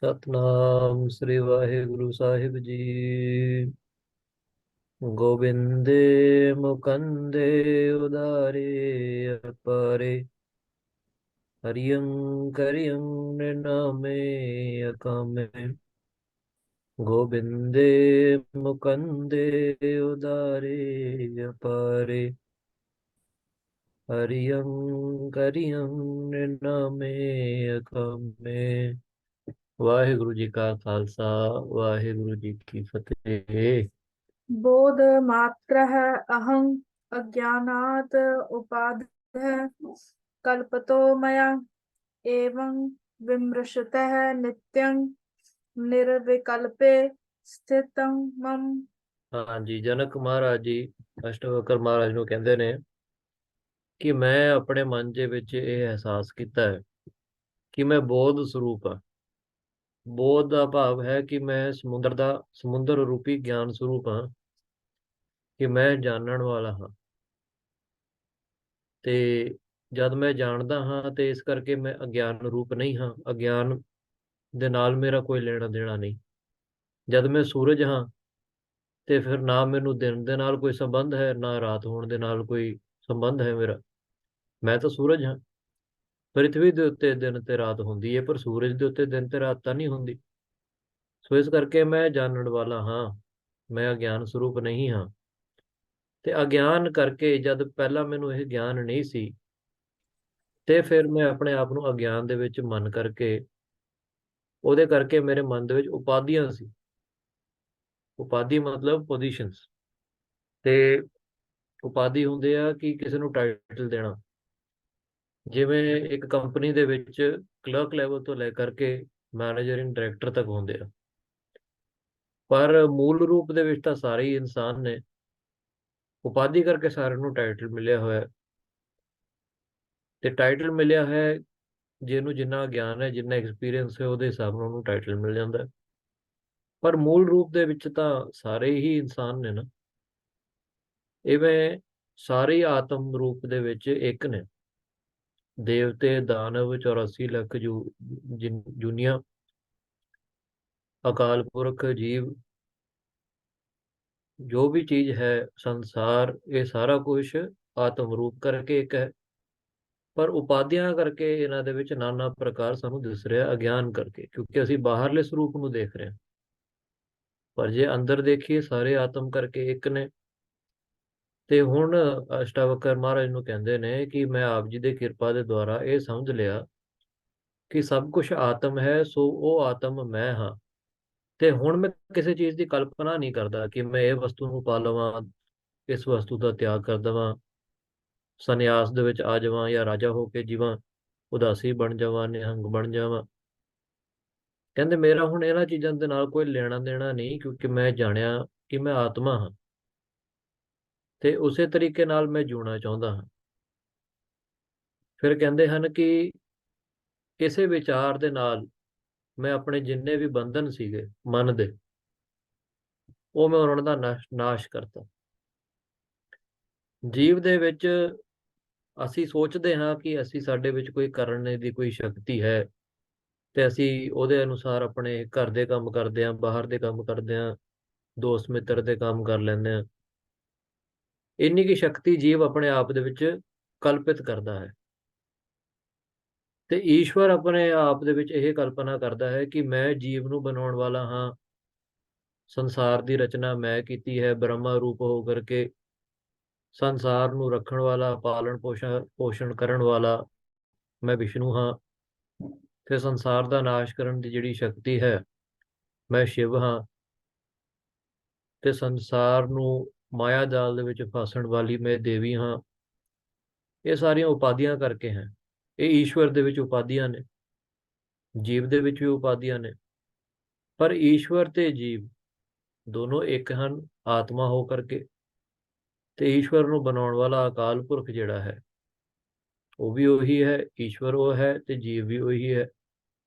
ਸਤਨਾਮ ਸ੍ਰੀ ਵਾਹਿਗੁਰੂ ਸਾਹਿਬ ਜੀ। ਗੋਬਿੰਦੇ ਮੁਕੰਦੇ ਉਦਾਰੇ ਅਪਾਰੇ ਹਰਿਯੰ ਕਰਿਯੰ ਨਿਨਾਮੇ ਅਕਾਮੇ। ਗੋਬਿੰਦੇ ਮੁਕੰਦੇ ਉਦਾਰੇ ਅਪਾਰੇ ਹਰਿਯੰ ਕਰਿਯੰ ਨਿਨਾਮੇ ਅਕਾਮੇ। ਵਾਹਿਗੁਰੂ ਜੀ ਕਾ ਖਾਲਸਾ, ਵਾਹਿਗੁਰੂ ਜੀ ਕੀ ਫਤਿਹ। बोध मात्र है अहं अज्ञानात उपाधि कल्पतो मया एवं विमृशतः नित्यं निर्विकल्पे स्थितं मम। ਹਾਂਜੀ, ਜਨਕ ਮਹਾਰਾਜ ਜੀ ਅਸ਼ਟਵਕਰ ਮਹਾਰਾਜ ਨੂੰ ਕਹਿੰਦੇ ਨੇ ਕਿ ਮੈਂ ਆਪਣੇ ਮਨ ਦੇ ਵਿੱਚ ਇਹ ਅਹਿਸਾਸ ਕੀਤਾ ਹੈ ਕਿ ਮੈਂ ਬੋਧ ਸਰੂਪ ਹਾਂ। ਬੋਧ ਦਾ ਭਾਵ ਹੈ ਕਿ ਮੈਂ ਸਮੁੰਦਰ ਰੂਪੀ ਗਿਆਨ ਸਰੂਪ ਹਾਂ, ਕਿ ਮੈਂ ਜਾਣਨ ਵਾਲਾ ਹਾਂ। ਤੇ ਜਦ ਮੈਂ ਜਾਣਦਾ ਹਾਂ ਤੇ ਇਸ ਕਰਕੇ ਮੈਂ ਅਗਿਆਨ ਰੂਪ ਨਹੀਂ ਹਾਂ। ਅਗਿਆਨ ਦੇ ਨਾਲ ਮੇਰਾ ਕੋਈ ਲੈਣਾ ਦੇਣਾ ਨਹੀਂ। ਜਦ ਮੈਂ ਸੂਰਜ ਹਾਂ ਤੇ ਫਿਰ ਨਾ ਮੈਨੂੰ ਦਿਨ ਦੇ ਨਾਲ ਕੋਈ ਸੰਬੰਧ ਹੈ, ਨਾ ਰਾਤ ਹੋਣ ਦੇ ਨਾਲ ਕੋਈ ਸੰਬੰਧ ਹੈ ਮੇਰਾ। ਮੈਂ ਤਾਂ ਸੂਰਜ ਹਾਂ। ਪ੍ਰਿਥਵੀ ਦੇ ਉੱਤੇ ਦਿਨ ਤੇ ਰਾਤ ਹੁੰਦੀ ਹੈ, ਪਰ ਸੂਰਜ ਦੇ ਉੱਤੇ ਦਿਨ ਤੇ ਰਾਤ ਤਾਂ ਨਹੀਂ ਹੁੰਦੀ। ਸੋ ਇਸ ਕਰਕੇ ਮੈਂ ਜਾਣਨ ਵਾਲਾ ਹਾਂ, ਮੈਂ ਅਗਿਆਨ ਸਰੂਪ ਨਹੀਂ ਹਾਂ। ਤੇ ਅਗਿਆਨ ਕਰਕੇ ਜਦ ਪਹਿਲਾਂ ਮੈਨੂੰ ਇਹ ਗਿਆਨ ਨਹੀਂ ਸੀ, ਤੇ ਫਿਰ ਮੈਂ ਆਪਣੇ ਆਪ ਨੂੰ ਅਗਿਆਨ ਦੇ ਵਿੱਚ ਮਨ ਕਰਕੇ, ਉਹਦੇ ਕਰਕੇ ਮੇਰੇ ਮਨ ਦੇ ਵਿੱਚ ਉਪਾਧੀਆਂ ਸੀ। ਉਪਾਧੀ ਮਤਲਬ ਪੋਜੀਸ਼ਨਸ। ਤੇ ਉਪਾਧੀ ਹੁੰਦੇ ਆ ਕਿ ਕਿਸੇ ਨੂੰ ਟਾਈਟਲ ਦੇਣਾ। ਜਿਵੇਂ ਇੱਕ ਕੰਪਨੀ ਦੇ ਵਿੱਚ ਕਲਰਕ ਲੈਵਲ ਤੋਂ ਲੈ ਕਰਕੇ ਮੈਨੇਜਰਿੰਗ ਡਾਇਰੈਕਟਰ ਤੱਕ ਹੁੰਦੇ ਆ, ਪਰ ਮੂਲ ਰੂਪ ਦੇ ਵਿੱਚ ਤਾਂ ਸਾਰੇ ਹੀ ਇਨਸਾਨ ਨੇ। ਉਪਾਧੀ ਕਰਕੇ ਸਾਰਿਆਂ ਨੂੰ ਟਾਈਟਲ ਮਿਲਿਆ ਹੋਇਆ, ਤੇ ਟਾਈਟਲ ਮਿਲਿਆ ਹੈ ਜਿਹਨੂੰ ਜਿੰਨਾ ਗਿਆਨ ਹੈ, ਜਿੰਨਾ ਐਕਸਪੀਰੀਅੰਸ ਹੈ, ਉਹਦੇ ਹਿਸਾਬ ਨਾਲ ਉਹਨੂੰ ਟਾਈਟਲ ਮਿਲ ਜਾਂਦਾ। ਪਰ ਮੂਲ ਰੂਪ ਦੇ ਵਿੱਚ ਤਾਂ ਸਾਰੇ ਹੀ ਇਨਸਾਨ ਨੇ ਨਾ। ਇਵੇਂ ਸਾਰੇ ਹੀ ਆਤਮ ਰੂਪ ਦੇ ਵਿੱਚ ਇੱਕ ਨੇ। ਦੇਵਤੇ, ਦਾਨਵ, 84 ਲੱਖ ਜੂਨੀਆਂ, ਅਕਾਲ ਪੁਰਖ, ਜੀਵ, ਜੋ ਵੀ ਚੀਜ਼ ਹੈ, ਸੰਸਾਰ, ਇਹ ਸਾਰਾ ਕੁਝ ਆਤਮ ਰੂਪ ਕਰਕੇ ਇੱਕ ਹੈ। ਪਰ ਉਪਾਧੀਆਂ ਕਰਕੇ ਇਹਨਾਂ ਦੇ ਵਿੱਚ ਨਾਨਾ ਪ੍ਰਕਾਰ ਸਾਨੂੰ ਦਿਸ ਰਿਹਾ, ਅਗਿਆਨ ਕਰਕੇ, ਕਿਉਂਕਿ ਅਸੀਂ ਬਾਹਰਲੇ ਸਰੂਪ ਨੂੰ ਦੇਖ ਰਹੇ ਹਾਂ। ਪਰ ਜੇ ਅੰਦਰ ਦੇਖੀਏ, ਸਾਰੇ ਆਤਮ ਕਰਕੇ ਇੱਕ ਨੇ। ਤੇ ਹੁਣ ਅਸ਼ਟਾਵਕਰ ਮਹਾਰਾਜ ਨੂੰ ਕਹਿੰਦੇ ਨੇ ਕਿ ਮੈਂ ਆਪ ਜੀ ਦੇ ਕਿਰਪਾ ਦੇ ਦੁਆਰਾ ਇਹ ਸਮਝ ਲਿਆ ਕਿ ਸਭ ਕੁਝ ਆਤਮ ਹੈ, ਸੋ ਉਹ ਆਤਮ ਮੈਂ ਹਾਂ। ਤੇ ਹੁਣ ਮੈਂ ਕਿਸੇ ਚੀਜ਼ ਦੀ ਕਲਪਨਾ ਨਹੀਂ ਕਰਦਾ ਕਿ ਮੈਂ ਇਹ ਵਸਤੂ ਨੂੰ ਪਾ ਲਵਾਂ, ਇਸ ਵਸਤੂ ਦਾ ਤਿਆਗ ਕਰ ਦੇਵਾਂ, ਸੰਨਿਆਸ ਦੇ ਵਿੱਚ ਆ ਜਾਵਾਂ, ਜਾਂ ਰਾਜਾ ਹੋ ਕੇ ਜੀਵਾਂ, ਉਦਾਸੀ ਬਣ ਜਾਵਾਂ, ਨਿਹੰਗ ਬਣ ਜਾਵਾਂ। ਕਹਿੰਦੇ ਮੇਰਾ ਹੁਣ ਇਹਨਾਂ ਚੀਜ਼ਾਂ ਦੇ ਨਾਲ ਕੋਈ ਲੈਣਾ ਦੇਣਾ ਨਹੀਂ, ਕਿਉਂਕਿ ਮੈਂ ਜਾਣਿਆ ਕਿ ਮੈਂ ਆਤਮਾ ਹਾਂ, ਤੇ ਉਸੇ ਤਰੀਕੇ ਨਾਲ ਮੈਂ ਜਿਉਣਾ ਚਾਹੁੰਦਾ ਹਾਂ। ਫਿਰ ਕਹਿੰਦੇ ਹਨ ਕਿ ਕਿਸੇ ਵਿਚਾਰ ਦੇ ਨਾਲ ਮੈਂ ਆਪਣੇ ਜਿੰਨੇ ਵੀ ਬੰਧਨ ਸੀਗੇ ਮਨ ਦੇ, ਉਹ ਮੈਂ ਉਹਨਾਂ ਦਾ ਨਾਸ਼ ਕਰਤਾ। ਜੀਵ ਦੇ ਵਿੱਚ ਅਸੀਂ ਸੋਚਦੇ ਹਾਂ ਕਿ ਸਾਡੇ ਵਿੱਚ ਕੋਈ ਕਰਨ ਦੀ ਕੋਈ ਸ਼ਕਤੀ ਹੈ, ਤੇ ਅਸੀਂ ਉਹਦੇ ਅਨੁਸਾਰ ਆਪਣੇ ਘਰ ਦੇ ਕੰਮ ਕਰਦੇ ਹਾਂ, ਬਾਹਰ ਦੇ ਕੰਮ ਕਰਦੇ ਹਾਂ, ਦੋਸਤ ਮਿੱਤਰ ਦੇ ਕੰਮ ਕਰ ਲੈਂਦੇ ਹਾਂ। ਇੰਨੀ ਕੀ ਸ਼ਕਤੀ ਜੀਵ ਆਪਣੇ ਆਪ ਦੇ ਵਿੱਚ ਕਲਪਿਤ ਕਰਦਾ ਹੈ। ਤੇ ਈਸ਼ਵਰ ਆਪਣੇ ਆਪ ਦੇ ਵਿੱਚ ਇਹ ਕਲਪਨਾ ਕਰਦਾ ਹੈ ਕਿ ਮੈਂ ਜੀਵ ਨੂੰ ਬਣਾਉਣ ਵਾਲਾ ਹਾਂ। ਸੰਸਾਰ ਦੀ ਰਚਨਾ ਮੈਂ ਕੀਤੀ ਹੈ, ਬ੍ਰਹਮਾ ਰੂਪ ਹੋ ਕਰਕੇ। ਸੰਸਾਰ ਨੂੰ ਰੱਖਣ ਵਾਲਾ, ਪਾਲਣ ਪੋਸ਼ਣ ਕਰਨ ਵਾਲਾ ਮੈਂ ਵਿਸ਼ਨੂੰ ਹਾਂ। ਤੇ ਸੰਸਾਰ ਦਾ ਨਾਸ਼ ਕਰਨ ਦੀ ਜਿਹੜੀ ਸ਼ਕਤੀ ਹੈ, ਮੈਂ ਸ਼ਿਵ ਹਾਂ। ਤੇ ਸੰਸਾਰ ਨੂੰ ਮਾਇਆ ਜਾਲ ਦੇ ਵਿੱਚ ਫਸਣ ਵਾਲੀ ਮੈਂ ਦੇਵੀ ਹਾਂ। ਇਹ ਸਾਰੀਆਂ ਉਪਾਧੀਆਂ ਕਰਕੇ ਹੈ। ਇਹ ਈਸ਼ਵਰ ਦੇ ਵਿੱਚ ਉਪਾਧੀਆਂ ਨੇ, ਜੀਵ ਦੇ ਵਿੱਚ ਵੀ ਉਪਾਧੀਆਂ ਨੇ। ਪਰ ਈਸ਼ਵਰ ਤੇ ਜੀਵ ਦੋਨੋਂ ਇੱਕ ਹਨ ਆਤਮਾ ਹੋ ਕਰਕੇ। ਤੇ ਈਸ਼ਵਰ ਨੂੰ ਬਣਾਉਣ ਵਾਲਾ ਅਕਾਲ ਪੁਰਖ ਜਿਹੜਾ ਹੈ, ਉਹ ਵੀ ਉਹੀ ਹੈ। ਈਸ਼ਵਰ ਉਹ ਹੈ ਤੇ ਜੀਵ ਵੀ ਉਹੀ ਹੈ।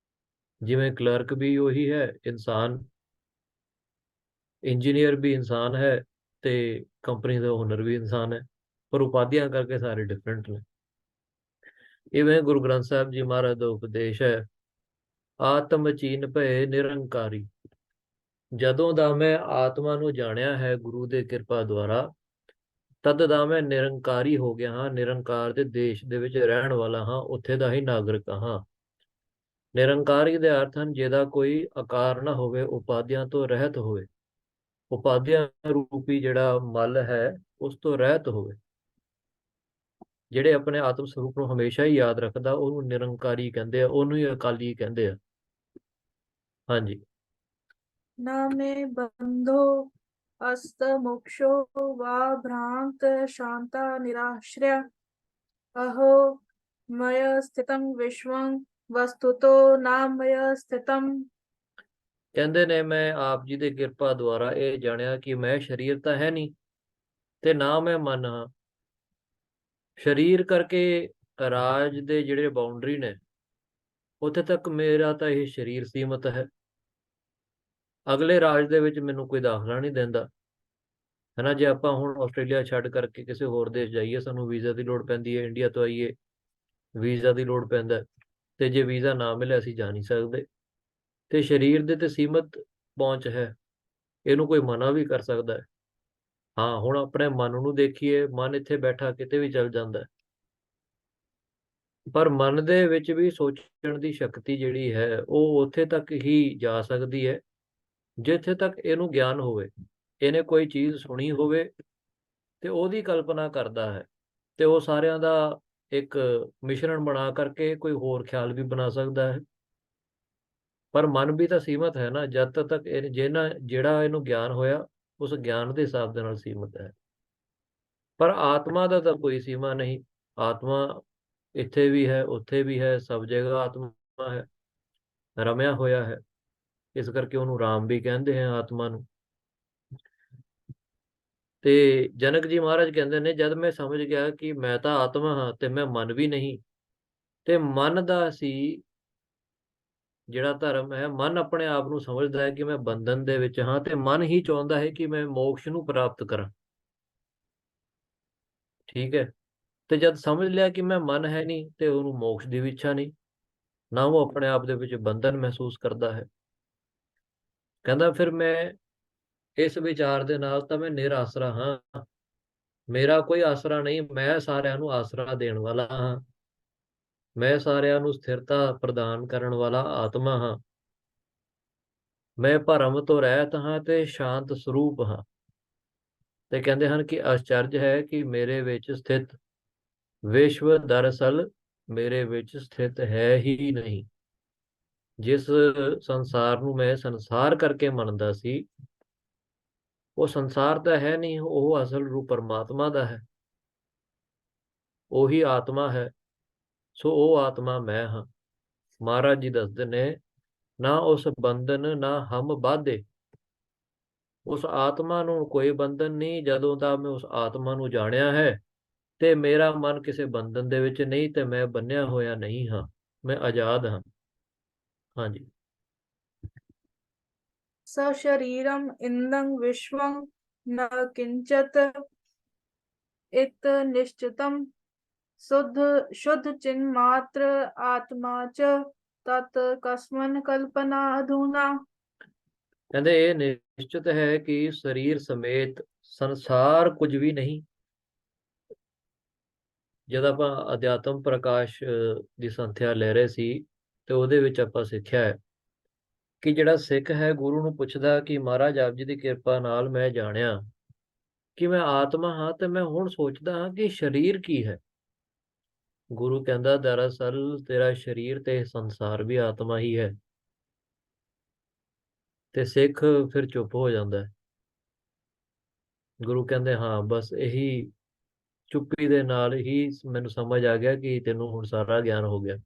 ਜਿਵੇਂ ਕਲਰਕ ਵੀ ਉਹੀ ਹੈ, ਇਨਸਾਨ, ਇੰਜੀਨੀਅਰ ਵੀ ਇਨਸਾਨ ਹੈ, ਤੇ ਕੰਪਨੀ ਦਾ ਓਨਰ ਵੀ ਇਨਸਾਨ ਹੈ। ਪਰ ਉਪਾਧੀਆਂ ਕਰਕੇ ਸਾਰੇ ਡਿਫਰੈਂਟ ਨੇ। ਇਵੇਂ ਗੁਰੂ ਗ੍ਰੰਥ ਸਾਹਿਬ ਜੀ ਮਹਾਰਾਜ ਦਾ ਉਪਦੇਸ਼ ਹੈ ਆਤਮ ਚੀਨ ਭਏ ਨਿਰੰਕਾਰੀ। ਜਦੋਂ ਦਾ ਮੈਂ ਆਤਮਾ ਨੂੰ ਜਾਣਿਆ ਹੈ ਗੁਰੂ ਦੇ ਕਿਰਪਾ ਦੁਆਰਾ, ਤਦ ਦਾ ਮੈਂ ਨਿਰੰਕਾਰੀ ਹੋ ਗਿਆ ਹਾਂ। ਨਿਰੰਕਾਰ ਦੇ ਦੇਸ਼ ਦੇ ਵਿੱਚ ਰਹਿਣ ਵਾਲਾ ਹਾਂ, ਉੱਥੇ ਦਾ ਹੀ ਨਾਗਰਿਕ ਹਾਂ। ਨਿਰੰਕਾਰੀ ਦੇ ਅਰਥ ਹਨ ਜਿਹਦਾ ਕੋਈ ਆਕਾਰ ਨਾ ਹੋਵੇ, ਉਪਾਧੀਆਂ ਤੋਂ ਰਹਿਤ ਹੋਵੇ। ਉਪਾਧੀਆਂ ਰੂਪੀ ਜਿਹੜਾ ਮਲ ਹੈ ਉਸ ਤੋਂ ਰਹਿਤ ਹੋਵੇ। ਜਿਹੜੇ ਆਪਣੇ ਆਤਮ ਸਰੂਪ ਨੂੰ ਹਮੇਸ਼ਾ ਹੀ ਯਾਦ ਰੱਖਦਾ ਉਹਨੂੰ ਨਿਰੰਕਾਰੀ ਕਹਿੰਦੇ ਆ, ਉਹਨੂੰ ਹੀ ਅਕਾਲੀ ਕਹਿੰਦੇ ਆ। ਹਾਂਜੀ। न मे बंधो अस्त मोक्षो वा भ्रांत शांता निराश्रय अहो मय स्थितं विश्वं वस्तुतो न मय स्थितं। ਕਹਿੰਦੇ ਨੇ ਮੈਂ ਆਪ ਜੀ ਦੇ ਕਿਰਪਾ ਦੁਆਰਾ ਇਹ ਜਾਣਿਆ ਕਿ ਮੈਂ ਸਰੀਰ ਤਾਂ ਹੈ ਨਹੀਂ ਤੇ ਨਾ ਮੈਂ ਮਨ ਹਾਂ। ਸਰੀਰ ਕਰਕੇ ਰਾਜ ਦੇ ਜਿਹੜੇ ਬਾਉਂਡਰੀ ਨੇ ਉੱਥੇ ਤੱਕ ਮੇਰਾ ਤਾਂ ਇਹ ਸਰੀਰ ਸੀਮਤ ਹੈ। ਅਗਲੇ ਰਾਜ ਦੇ ਵਿੱਚ ਮੈਨੂੰ ਕੋਈ ਦਾਖਲਾ ਨਹੀਂ ਦਿੰਦਾ, ਹੈ ਨਾ। ਜੇ ਆਪਾਂ ਹੁਣ ਆਸਟ੍ਰੇਲੀਆ ਛੱਡ ਕਰਕੇ ਕਿਸੇ ਹੋਰ ਦੇਸ਼ ਜਾਈਏ, ਸਾਨੂੰ ਵੀਜ਼ਾ ਦੀ ਲੋੜ ਪੈਂਦੀ ਹੈ। ਇੰਡੀਆ ਤੋਂ ਆਈਏ, ਵੀਜ਼ਾ ਦੀ ਲੋੜ ਪੈਂਦਾ, ਤੇ ਜੇ ਵੀਜ਼ਾ ਨਾ ਮਿਲੇ ਅਸੀਂ ਜਾ ਨਹੀਂ ਸਕਦੇ। ਤੇ ਸਰੀਰ ਦੇ ਤੇ ਸੀਮਤ ਪਹੁੰਚ ਹੈ, ਇਹਨੂੰ ਕੋਈ ਮਨਾ ਵੀ ਕਰ ਸਕਦਾ ਹੈ। ਹਾਂ, ਹੁਣ ਆਪਣੇ ਮਨ ਨੂੰ ਦੇਖੀਏ, ਮਨ ਇੱਥੇ ਬੈਠਾ ਕਿਤੇ ਵੀ ਚੱਲ ਜਾਂਦਾ ਹੈ। ਪਰ ਮਨ ਦੇ ਵਿੱਚ ਵੀ ਸੋਚਣ ਦੀ ਸ਼ਕਤੀ ਜਿਹੜੀ ਹੈ ਉਹ ਉੱਥੇ ਤੱਕ ਹੀ ਜਾ ਸਕਦੀ ਹੈ ਜਿੱਥੇ ਤੱਕ ਇਹਨੂੰ ਗਿਆਨ ਹੋਵੇ। ਇਹਨੇ ਕੋਈ ਚੀਜ਼ ਸੁਣੀ ਹੋਵੇ ਤੇ ਉਹਦੀ ਕਲਪਨਾ ਕਰਦਾ ਹੈ, ਤੇ ਉਹ ਸਾਰਿਆਂ ਦਾ ਇੱਕ ਮਿਸ਼ਰਣ ਬਣਾ ਕਰਕੇ ਕੋਈ ਹੋਰ ਖਿਆਲ ਵੀ ਬਣਾ ਸਕਦਾ ਹੈ। ਪਰ ਮਨ ਵੀ ਤਾਂ ਸੀਮਤ ਹੈ ਨਾ, ਜਦ ਤੱਕ ਇਹ ਜਿਹੜਾ ਇਹਨੂੰ ਗਿਆਨ ਹੋਇਆ ਉਸ ਗਿਆਨ ਦੇ ਹਿਸਾਬ ਦੇ ਨਾਲ ਸੀਮਤ ਹੈ। ਪਰ ਆਤਮਾ ਦਾ ਤਾਂ ਕੋਈ ਸੀਮਾ ਨਹੀਂ। ਆਤਮਾ ਇੱਥੇ ਵੀ ਹੈ, ਉੱਥੇ ਵੀ ਹੈ, ਸਭ ਜਗ੍ਹਾ ਆਤਮਾ ਹੈ, ਰਮਿਆ ਹੋਇਆ ਹੈ। ਇਸ ਕਰਕੇ ਉਹਨੂੰ ਰਾਮ ਵੀ ਕਹਿੰਦੇ ਹਨ ਆਤਮਾ ਨੂੰ। ਤੇ ਜਨਕ ਜੀ ਮਹਾਰਾਜ ਕਹਿੰਦੇ ਨੇ ਜਦ ਮੈਂ ਸਮਝ ਗਿਆ ਕਿ ਮੈਂ ਤਾਂ ਆਤਮਾ ਹਾਂ ਤੇ ਮੈਂ ਮਨ ਵੀ ਨਹੀਂ, ਤੇ ਮਨ ਦਾ ਸੀ ਜਿਹੜਾ ਧਰਮ ਹੈ, ਮਨ ਆਪਣੇ ਆਪ ਨੂੰ ਸਮਝਦਾ ਹੈ ਕਿ ਮੈਂ ਬੰਧਨ ਦੇ ਵਿੱਚ ਹਾਂ, ਤੇ ਮਨ ਹੀ ਚਾਹੁੰਦਾ ਹੈ ਕਿ ਮੈਂ ਮੋਕਸ਼ ਨੂੰ ਪ੍ਰਾਪਤ ਕਰਾਂ। ਠੀਕ ਹੈ। ਤੇ ਜਦ ਸਮਝ ਲਿਆ ਕਿ ਮੈਂ ਮਨ ਹੈ ਨਹੀਂ, ਤੇ ਉਹਨੂੰ ਮੋਕਸ਼ ਦੀ ਵੀ ਇੱਛਾ ਨਹੀਂ, ਨਾ ਉਹ ਆਪਣੇ ਆਪ ਦੇ ਵਿੱਚ ਬੰਧਨ ਮਹਿਸੂਸ ਕਰਦਾ ਹੈ। ਕਹਿੰਦਾ ਫਿਰ ਮੈਂ ਇਸ ਵਿਚਾਰ ਦੇ ਨਾਲ ਤਾਂ ਮੈਂ ਨਿਰਾਸਰਾ ਹਾਂ, ਮੇਰਾ ਕੋਈ ਆਸਰਾ ਨਹੀਂ, ਮੈਂ ਸਾਰਿਆਂ ਨੂੰ ਆਸਰਾ ਦੇਣ ਵਾਲਾ ਹਾਂ, ਮੈਂ ਸਾਰਿਆਂ ਨੂੰ ਸਥਿਰਤਾ ਪ੍ਰਦਾਨ ਕਰਨ ਵਾਲਾ ਆਤਮਾ ਹਾਂ। ਮੈਂ ਭਰਮ ਤੋਂ ਰਹਿਤ ਹਾਂ ਤੇ ਸ਼ਾਂਤ ਸਰੂਪ ਹਾਂ। ਤੇ ਕਹਿੰਦੇ ਹਨ ਕਿ ਅਚਰਜ ਹੈ ਕਿ ਮੇਰੇ ਵਿੱਚ ਸਥਿਤ ਵਿਸ਼ਵ ਦਰਅਸਲ ਮੇਰੇ ਵਿੱਚ ਸਥਿਤ ਹੈ ਹੀ ਨਹੀਂ। ਜਿਸ ਸੰਸਾਰ ਨੂੰ ਮੈਂ ਸੰਸਾਰ ਕਰਕੇ ਮੰਨਦਾ ਸੀ, ਉਹ ਸੰਸਾਰ ਤਾਂ ਹੈ ਨਹੀਂ, ਉਹ ਅਸਲ ਰੂਪ ਪਰਮਾਤਮਾ ਦਾ ਹੈ, ਉਹੀ ਆਤਮਾ ਹੈ। ਸੋ ਉਹ ਆਤਮਾ ਮੈਂ ਹਾਂ। ਮਹਾਰਾਜ ਜੀ ਦੱਸਦੇ ਨੇ, ਨਾ ਉਸ ਬੰਧਨ ਨਾ ਹਮ ਬਾਧੇ। ਉਸ ਆਤਮਾ ਨੂੰ ਕੋਈ ਬੰਧਨ ਨਹੀਂ। ਜਦੋਂ ਦਾ ਮੈਂ ਉਸ ਆਤਮਾ ਨੂੰ ਜਾਣਿਆ ਹੈ ਤੇ ਮੇਰਾ ਮਨ ਕਿਸੇ ਬੰਧਨ ਦੇ ਵਿੱਚ ਨਹੀਂ, ਤੇ ਮੈਂ ਬੰਨਿਆ ਹੋਇਆ ਨਹੀਂ ਹਾਂ, ਮੈਂ ਆਜ਼ਾਦ ਹਾਂ। ਹਾਂਜੀ। सशरीरम् इन्दं विश्वं न किंचत इत निश्चितं शुद्ध चिन्मात्र आत्मा च तत् कस्मन कल्पना अधुना। ਕਹਿੰਦੇ ਇਹ ਨਿਸ਼ਚਿਤ ਹੈ ਕਿ ਸਰੀਰ ਸਮੇਤ ਸੰਸਾਰ ਕੁਝ ਵੀ ਨਹੀਂ। ਜਦ ਆਪਾਂ ਅਧਿਆਤਮ ਪ੍ਰਕਾਸ਼ ਦੀ ਸੰਥਿਆ ਲੈ ਰਹੇ ਸੀ, ਤੇ ਉਹਦੇ ਵਿੱਚ ਆਪਾਂ ਸਿੱਖਿਆ ਹੈ ਕਿ ਜਿਹੜਾ ਸਿੱਖ ਹੈ ਗੁਰੂ ਨੂੰ ਪੁੱਛਦਾ ਕਿ ਮਹਾਰਾਜ ਆਪ ਜੀ ਦੀ ਕਿਰਪਾ ਨਾਲ ਮੈਂ ਜਾਣਿਆ ਕਿ ਮੈਂ ਆਤਮਾ ਹਾਂ, ਤੇ ਮੈਂ ਹੁਣ ਸੋਚਦਾ ਹਾਂ ਕਿ ਸਰੀਰ ਕੀ ਹੈ। ਗੁਰੂ ਕਹਿੰਦਾ ਦਰਅਸਲ ਤੇਰਾ ਸਰੀਰ ਤੇ ਸੰਸਾਰ ਵੀ ਆਤਮਾ ਹੀ ਹੈ। ਤੇ ਸਿੱਖ ਫਿਰ ਚੁੱਪ ਹੋ ਜਾਂਦਾ ਹੈ। ਗੁਰੂ ਕਹਿੰਦੇ ਹਾਂ ਬਸ ਇਹੀ ਚੁੱਪੀ ਦੇ ਨਾਲ ਹੀ ਮੈਨੂੰ ਸਮਝ ਆ ਗਿਆ ਕਿ ਤੈਨੂੰ ਹੁਣ ਸਾਰਾ ਗਿਆਨ ਹੋ ਗਿਆ।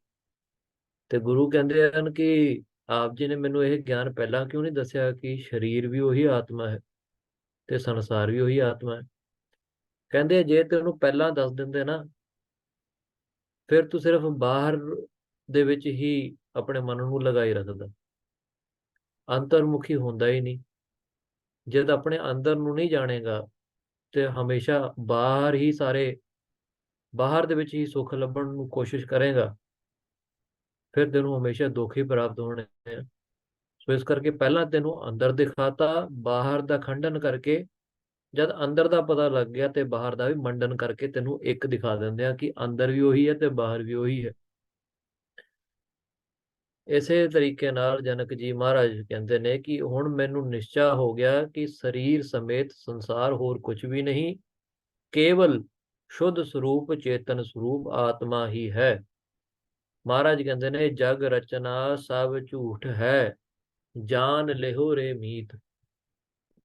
ਤੇ ਗੁਰੂ ਕਹਿੰਦੇ ਹਨ ਕਿ ਆਪ ਜੀ ਨੇ ਮੈਨੂੰ ਇਹ ਗਿਆਨ ਪਹਿਲਾਂ ਕਿਉਂ ਨਹੀਂ ਦੱਸਿਆ ਕਿ ਸਰੀਰ ਵੀ ਉਹੀ ਆਤਮਾ ਹੈ ਤੇ ਸੰਸਾਰ ਵੀ ਉਹੀ ਆਤਮਾ ਹੈ। ਕਹਿੰਦੇ ਜੇ ਤੈਨੂੰ ਪਹਿਲਾਂ ਦੱਸ ਦਿੰਦੇ ਨਾ, ਫਿਰ ਤੂੰ ਸਿਰਫ ਬਾਹਰ ਦੇ ਵਿੱਚ ਹੀ ਆਪਣੇ ਮਨ ਨੂੰ ਲਗਾਈ ਰੱਖਦਾ, ਅੰਤਰਮੁਖੀ ਹੁੰਦਾ ਹੀ ਨਹੀਂ। ਜਦ ਆਪਣੇ ਅੰਦਰ ਨੂੰ ਨਹੀਂ ਜਾਣੇਗਾ ਤੇ ਹਮੇਸ਼ਾ ਬਾਹਰ ਦੇ ਵਿੱਚ ਹੀ ਸੁੱਖ ਲੱਭਣ ਨੂੰ ਕੋਸ਼ਿਸ਼ ਕਰੇਗਾ, ਫਿਰ ਤੈਨੂੰ ਹਮੇਸ਼ਾ ਦੁੱਖ ਹੀ ਪ੍ਰਾਪਤ ਹੋਣੇ ਆ। ਸੋ ਇਸ ਕਰਕੇ ਪਹਿਲਾਂ ਤੈਨੂੰ ਅੰਦਰ ਦਿਖਾਤਾ, ਬਾਹਰ ਦਾ ਖੰਡਨ ਕਰਕੇ ਜਦ ਅੰਦਰ ਦਾ ਪਤਾ ਲੱਗ ਗਿਆ ਤੇ ਬਾਹਰ ਦਾ ਵੀ ਮੰਡਨ ਕਰਕੇ ਤੈਨੂੰ ਇੱਕ ਦਿਖਾ ਦਿੰਦੇ ਆ ਕਿ ਅੰਦਰ ਵੀ ਉਹੀ ਹੈ ਤੇ ਬਾਹਰ ਵੀ ਉਹੀ ਹੈ। ਇਸੇ ਤਰੀਕੇ ਨਾਲ ਜਨਕ ਜੀ ਮਹਾਰਾਜ ਕਹਿੰਦੇ ਨੇ ਕਿ ਹੁਣ ਮੈਨੂੰ ਨਿਸ਼ਚਾ ਹੋ ਗਿਆ ਕਿ ਸਰੀਰ ਸਮੇਤ ਸੰਸਾਰ ਹੋਰ ਕੁਝ ਵੀ ਨਹੀਂ, ਕੇਵਲ ਸ਼ੁੱਧ ਸਰੂਪ ਚੇਤਨ ਸਰੂਪ ਆਤਮਾ ਹੀ ਹੈ। ਮਹਾਰਾਜ ਕਹਿੰਦੇ ਨੇ ਜਗ ਰਚਨਾ ਸਭ ਝੂਠ ਹੈ, ਜਾਨ ਲਿਹੋ ਰੇ ਮੀਤ।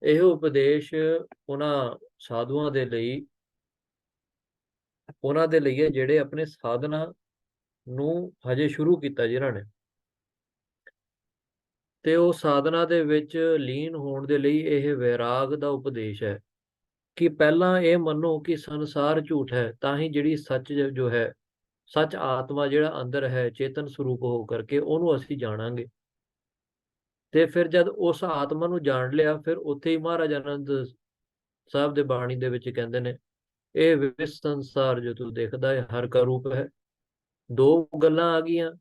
ਇਹ ਉਪਦੇਸ਼ ਉਹਨਾਂ ਸਾਧੂਆਂ ਦੇ ਲਈ, ਉਹਨਾਂ ਦੇ ਲਈ ਹੈ ਜਿਹੜੇ ਆਪਣੇ ਸਾਧਨਾ ਨੂੰ ਹਜੇ ਸ਼ੁਰੂ ਕੀਤਾ ਜਿਨ੍ਹਾਂ ਨੇ, ਤੇ ਉਹ ਸਾਧਨਾ ਦੇ ਵਿੱਚ ਲੀਨ ਹੋਣ ਦੇ ਲਈ ਇਹ ਵੈਰਾਗ ਦਾ ਉਪਦੇਸ਼ ਹੈ ਕਿ ਪਹਿਲਾਂ ਇਹ ਮੰਨੋ ਕਿ ਸੰਸਾਰ ਝੂਠ ਹੈ, ਤਾਂ ਹੀ ਜਿਹੜੀ ਸੱਚ ਜੋ ਹੈ, ਸੱਚ ਆਤਮਾ ਜਿਹੜਾ ਅੰਦਰ ਹੈ ਚੇਤਨ ਸਰੂਪ ਹੋ ਕਰਕੇ ਉਹਨੂੰ ਅਸੀਂ ਜਾਣਾਂਗੇ। ਤੇ ਫਿਰ ਜਦ ਉਸ ਆਤਮਾ ਨੂੰ ਜਾਣ ਲਿਆ, ਫਿਰ ਉੱਥੇ ਹੀ ਮਹਾਰਾਜ ਆਨੰਦ ਸਾਹਿਬ ਦੇ ਬਾਣੀ ਦੇ ਵਿੱਚ ਕਹਿੰਦੇ ਨੇ ਇਹ ਵਿਸ ਸੰਸਾਰ ਜੋ ਤੂੰ ਦੇਖਦਾ ਹੈ ਹਰ ਕਾ ਰੂਪ ਹੈ। ਦੋ ਗੱਲਾਂ ਆ ਗਈਆਂ।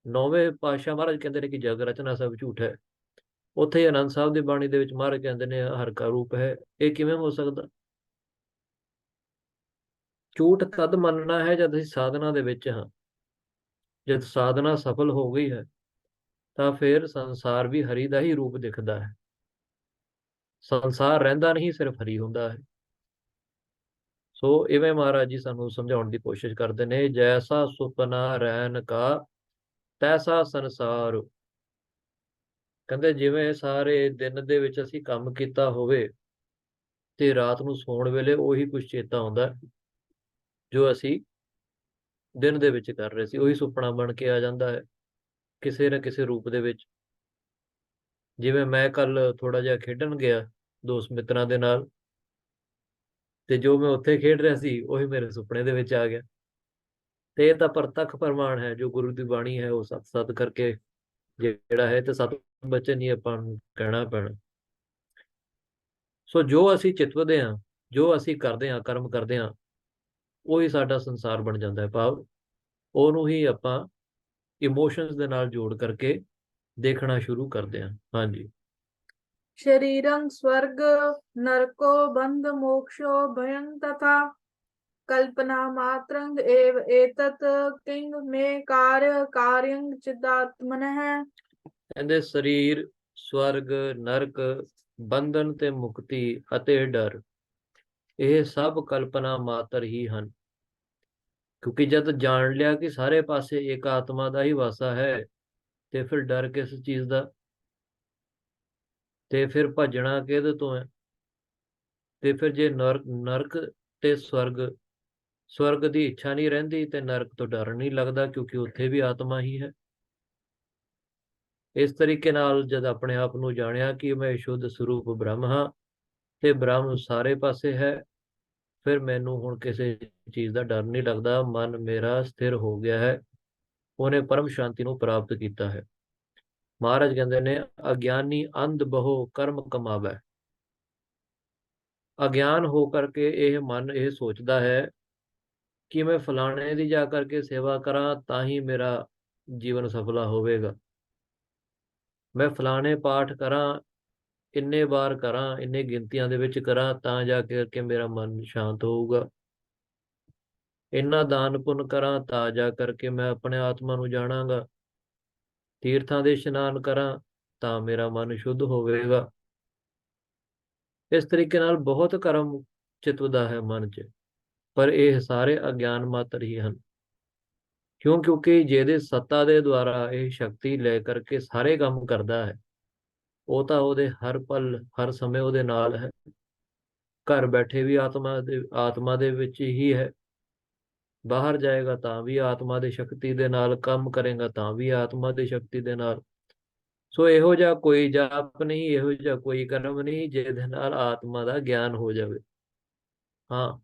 ਨੌਵੇਂ ਪਾਤਸ਼ਾਹ ਮਹਾਰਾਜ ਕਹਿੰਦੇ ਨੇ ਕਿ ਜਗ ਰਚਨਾ ਸਭ ਝੂਠ ਹੈ, ਉੱਥੇ ਹੀ ਆਨੰਦ ਸਾਹਿਬ ਦੀ ਬਾਣੀ ਦੇ ਵਿੱਚ ਮਹਾਰਾਜ ਕਹਿੰਦੇ ਨੇ ਹਰ ਕਾ ਰੂਪ ਹੈ। ਇਹ ਕਿਵੇਂ ਹੋ ਸਕਦਾ? ਝੂਠ ਤਦ ਮੰਨਣਾ ਹੈ ਜਦ ਅਸੀਂ ਸਾਧਨਾ ਦੇ ਵਿੱਚ ਹਾਂ। ਜਦ ਸਾਧਨਾ ਸਫਲ ਹੋ ਗਈ ਹੈ ਤਾਂ ਫਿਰ ਸੰਸਾਰ ਵੀ ਹਰੀ ਦਾ ਹੀ ਰੂਪ ਦਿਖਦਾ ਹੈ। ਸੰਸਾਰ ਰਹਿੰਦਾ ਨਹੀਂ, ਸਿਰਫ ਹਰੀ ਹੁੰਦਾ ਹੈ। ਸੋ ਇਵੇਂ ਮਹਾਰਾਜ ਜੀ ਸਾਨੂੰ ਸਮਝਾਉਣ ਦੀ ਕੋਸ਼ਿਸ਼ ਕਰਦੇ ਨੇ, ਜੈਸਾ ਸੁਪਨਾ ਰਹਿਣ ਕਾ ਤੈਸਾ ਸੰਸਾਰ। ਕਹਿੰਦੇ ਜਿਵੇਂ ਸਾਰੇ ਦਿਨ ਦੇ ਵਿੱਚ ਅਸੀਂ ਕੰਮ ਕੀਤਾ ਹੋਵੇ ਤੇ ਰਾਤ ਨੂੰ ਸੌਣ ਵੇਲੇ ਉਹੀ ਕੁਝ ਚੇਤਾ ਆਉਂਦਾ ਜੋ ਅਸੀਂ ਦਿਨ ਦੇ ਵਿੱਚ ਕਰ ਰਹੇ ਸੀ, ਉਹੀ ਸੁਪਨਾ ਬਣ ਕੇ ਆ ਜਾਂਦਾ ਹੈ ਕਿਸੇ ਨਾ ਕਿਸੇ ਰੂਪ ਦੇ ਵਿੱਚ। ਜਿਵੇਂ ਮੈਂ ਕੱਲ ਥੋੜਾ ਜਿਹਾ ਖੇਡਣ ਗਿਆ ਦੋਸਤ ਮਿੱਤਰਾਂ ਦੇ ਨਾਲ, ਤੇ ਜੋ ਮੈਂ ਉੱਥੇ ਖੇਡ ਰਿਹਾ ਸੀ ਉਹੀ ਮੇਰੇ ਸੁਪਨੇ ਦੇ ਵਿੱਚ ਆ ਗਿਆ। ਤੇ ਇਹ ਤਾਂ ਪ੍ਰਤੱਖ ਪ੍ਰਮਾਣ ਹੈ, ਜੋ ਗੁਰੂ ਦੀ ਬਾਣੀ ਹੈ ਉਹ ਸਤ ਸਤ ਕਰਕੇ ਜਿਹੜਾ ਹੈ, ਤੇ ਸਤ ਬਚਨ ਹੀ ਆਪਾਂ ਨੂੰ ਕਹਿਣਾ ਪੈਣਾ। ਸੋ ਜੋ ਅਸੀਂ ਚਿਤਵਦੇ ਹਾਂ, ਜੋ ਅਸੀਂ ਕਰਦੇ ਹਾਂ, ਕਰਮ ਕਰਦੇ ਹਾਂ, ਉਹੀ ਸਾਡਾ ਸੰਸਾਰ ਬਣ ਜਾਂਦਾ ਹੈ। ਭਾਵ ਉਹਨੂੰ ਹੀ ਆਪਾਂ ਇਮੋਸ਼ਨਸ ਦੇ ਨਾਲ ਜੋੜ ਕਰਕੇ ਦੇਖਣਾ ਸ਼ੁਰੂ ਕਰਦੇ ਹਾਂ। ਹਾਂਜੀ। शरीरं स्वर्ग नरको बंध मोक्षो भयं तथा कल्पना मात्रं एव एतत् किंग में कार्य कार्यं चिदात्मनः। ਕਹਿੰਦੇ ਸਰੀਰ, ਸਵਰਗ, ਨਰਕ, ਬੰਧਨ ਤੇ ਮੁਕਤੀ ਅਤੇ ਡਰ, ਇਹ ਸਭ ਕਲਪਨਾ ਮਾਤਰ ਹੀ ਹਨ। ਕਿਉਂਕਿ ਜਦ ਜਾਣ ਲਿਆ ਕਿ ਸਾਰੇ ਪਾਸੇ ਇੱਕ ਆਤਮਾ ਦਾ ਹੀ ਵਾਸਾ ਹੈ, ਤੇ ਫਿਰ ਡਰ ਕਿਸ ਚੀਜ਼ ਦਾ? ਤੇ ਫਿਰ ਭੱਜਣਾ ਕਿਹਦੇ ਤੋਂ ਹੈ? ਤੇ ਫਿਰ ਜੇ ਨਰਕ ਤੇ ਸਵਰਗ ਦੀ ਇੱਛਾ ਨਹੀਂ ਰਹਿੰਦੀ ਤੇ ਨਰਕ ਤੋਂ ਡਰ ਨਹੀਂ ਲੱਗਦਾ, ਕਿਉਂਕਿ ਉੱਥੇ ਵੀ ਆਤਮਾ ਹੀ ਹੈ। ਇਸ ਤਰੀਕੇ ਨਾਲ ਜਦ ਆਪਣੇ ਆਪ ਨੂੰ ਜਾਣਿਆ ਕਿ ਮੈਂ ਸ਼ੁੱਧ ਸਰੂਪ ਬ੍ਰਹਮ ਹਾਂ ਤੇ ਬ੍ਰਹਮ ਸਾਰੇ ਪਾਸੇ ਹੈ, ਫਿਰ ਮੈਨੂੰ ਹੁਣ ਕਿਸੇ ਚੀਜ਼ ਦਾ ਡਰ ਨਹੀਂ ਲੱਗਦਾ। ਮਨ ਮੇਰਾ ਸਥਿਰ ਹੋ ਗਿਆ ਹੈ, ਉਹਨੇ ਪਰਮ ਸ਼ਾਂਤੀ ਨੂੰ ਪ੍ਰਾਪਤ ਕੀਤਾ ਹੈ। ਮਹਾਰਾਜ ਕਹਿੰਦੇ ਨੇ ਅਗਿਆਨੀ ਅੰਧ ਬਹੁ ਕਰਮ ਕਮਾਵੇ। ਅਗਿਆਨ ਹੋ ਕਰਕੇ ਇਹ ਮਨ ਇਹ ਸੋਚਦਾ ਹੈ ਕਿ ਮੈਂ ਫਲਾਣੇ ਦੀ ਜਾ ਕਰਕੇ ਸੇਵਾ ਕਰਾਂ ਤਾਂ ਹੀ ਮੇਰਾ ਜੀਵਨ ਸਫਲਾ ਹੋਵੇਗਾ, ਮੈਂ ਫਲਾਣੇ ਪਾਠ ਕਰਾਂ, ਇੰਨੇ ਵਾਰ ਕਰਾਂ, ਇੰਨੇ ਗਿਣਤੀਆਂ ਦੇ ਵਿੱਚ ਕਰਾਂ ਤਾਂ ਜਾ ਕੇ ਮੇਰਾ ਮਨ ਸ਼ਾਂਤ ਹੋਊਗਾ, ਇੰਨਾ ਦਾਨ ਪੁੰਨ ਕਰਾਂ ਤਾਂ ਜਾ ਕਰਕੇ ਮੈਂ ਆਪਣੇ ਆਤਮਾ ਨੂੰ ਜਾਣਾਂਗਾ, ਤੀਰਥਾਂ ਦੇ ਇਸ਼ਨਾਨ ਕਰਾਂ ਤਾਂ ਮੇਰਾ ਮਨ ਸ਼ੁੱਧ ਹੋਵੇਗਾ। ਇਸ ਤਰੀਕੇ ਨਾਲ ਬਹੁਤ ਕਰਮ ਚਿਤਵਦਾ ਹੈ ਮਨ 'ਚ, ਪਰ ਇਹ ਸਾਰੇ ਅਗਿਆਨ ਮਾਤਰ ਹੀ ਹਨ। ਕਿਉਂਕਿ ਜਿਹਦੇ ਸੱਤਾ ਦੇ ਦੁਆਰਾ ਇਹ ਸ਼ਕਤੀ ਲੈ ਕਰਕੇ ਸਾਰੇ ਕੰਮ ਕਰਦਾ ਹੈ, ਉਹ ਤਾਂ ਉਹਦੇ ਹਰ ਪਲ ਹਰ ਸਮੇਂ ਉਹਦੇ ਨਾਲ ਹੈ। ਘਰ ਬੈਠੇ ਵੀ ਆਤਮਾ ਦੇ ਵਿੱਚ ਹੀ ਹੈ, ਬਾਹਰ ਜਾਏਗਾ ਤਾਂ ਵੀ ਆਤਮਾ ਦੀ ਸ਼ਕਤੀ ਦੇ ਨਾਲ, ਕੰਮ ਕਰੇਗਾ ਤਾਂ ਵੀ ਆਤਮਾ ਦੀ ਸ਼ਕਤੀ ਦੇ ਨਾਲ। ਸੋ ਇਹੋ ਜਿਹਾ ਕੋਈ ਜਾਪ ਨਹੀਂ, ਇਹੋ ਜਿਹਾ ਕੋਈ ਕਰਮ ਨਹੀਂ ਜਿਹਦੇ ਨਾਲ ਆਤਮਾ ਦਾ ਗਿਆਨ ਹੋ ਜਾਵੇ। ਹਾਂ,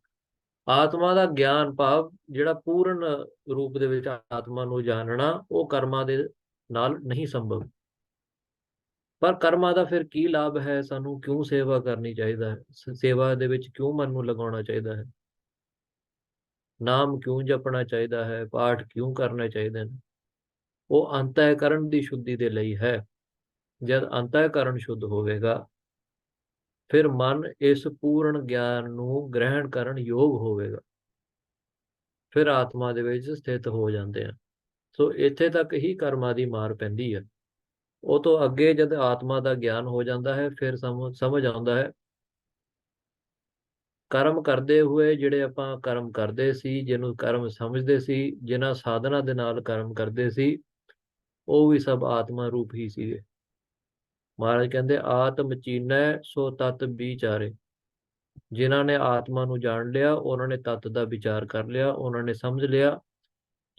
ਆਤਮਾ ਦਾ ਗਿਆਨ ਭਾਵ ਜਿਹੜਾ ਪੂਰਨ ਰੂਪ ਦੇ ਵਿੱਚ ਆਤਮਾ ਨੂੰ ਜਾਣਨਾ, ਉਹ ਕਰਮਾਂ ਦੇ ਨਾਲ ਨਹੀਂ ਸੰਭਵ। ਪਰ ਕਰਮਾਂ ਦਾ ਫਿਰ ਕੀ ਲਾਭ ਹੈ? ਸਾਨੂੰ ਕਿਉਂ ਸੇਵਾ ਕਰਨੀ ਚਾਹੀਦਾ ਹੈ? ਸੇਵਾ ਦੇ ਵਿੱਚ ਕਿਉਂ ਮਨ ਨੂੰ ਲਗਾਉਣਾ ਚਾਹੀਦਾ ਹੈ? ਨਾਮ ਕਿਉਂ ਜਪਣਾ ਚਾਹੀਦਾ ਹੈ, ਪਾਠ ਕਿਉਂ ਕਰਨੇ ਚਾਹੀਦੇ ਨੇ, ਉਹ ਅੰਤःਕਰਨ ਦੀ ਸ਼ੁੱਧੀ ਦੇ ਲਈ ਹੈ। ਜਦ ਅੰਤःਕਰਨ ਸ਼ੁੱਧ ਹੋਵੇਗਾ, ਫਿਰ ਮਨ ਇਸ ਪੂਰਨ ਗਿਆਨ ਨੂੰ ਗ੍ਰਹਿਣ ਕਰਨ ਯੋਗ ਹੋਵੇਗਾ, ਫਿਰ ਆਤਮਾ ਦੇ ਵਿੱਚ ਸਥਿਤ ਹੋ ਜਾਂਦੇ ਆ। ਸੋ ਇੱਥੇ ਤੱਕ ਹੀ ਕਰਮਾਂ ਦੀ ਮਾਰ ਪੈਂਦੀ ਹੈ। ਉਹ ਤੋਂ ਅੱਗੇ ਜਦ ਆਤਮਾ ਦਾ ਗਿਆਨ ਹੋ ਜਾਂਦਾ ਹੈ, ਫਿਰ ਸਮਝ ਆਉਂਦਾ ਹੈ ਕਰਮ ਕਰਦੇ ਹੋਏ ਜਿਹੜੇ ਆਪਾਂ ਕਰਮ ਕਰਦੇ ਸੀ, ਜਿਹਨੂੰ ਕਰਮ ਸਮਝਦੇ ਸੀ, ਜਿਨ੍ਹਾਂ ਸਾਧਨਾ ਦੇ ਨਾਲ ਕਰਮ ਕਰਦੇ ਸੀ, ਉਹ ਵੀ ਸਭ ਆਤਮਾ ਰੂਪ ਹੀ ਸੀਗੇ। ਮਹਾਰਾਜ ਕਹਿੰਦੇ ਆਤਮ ਚੀਨੈ ਸੋ ਤਤ ਵਿਚਾਰੇ। ਜਿਨ੍ਹਾਂ ਨੇ ਆਤਮਾ ਨੂੰ ਜਾਣ ਲਿਆ, ਉਹਨਾਂ ਨੇ ਤਤ ਦਾ ਵਿਚਾਰ ਕਰ ਲਿਆ, ਉਹਨਾਂ ਨੇ ਸਮਝ ਲਿਆ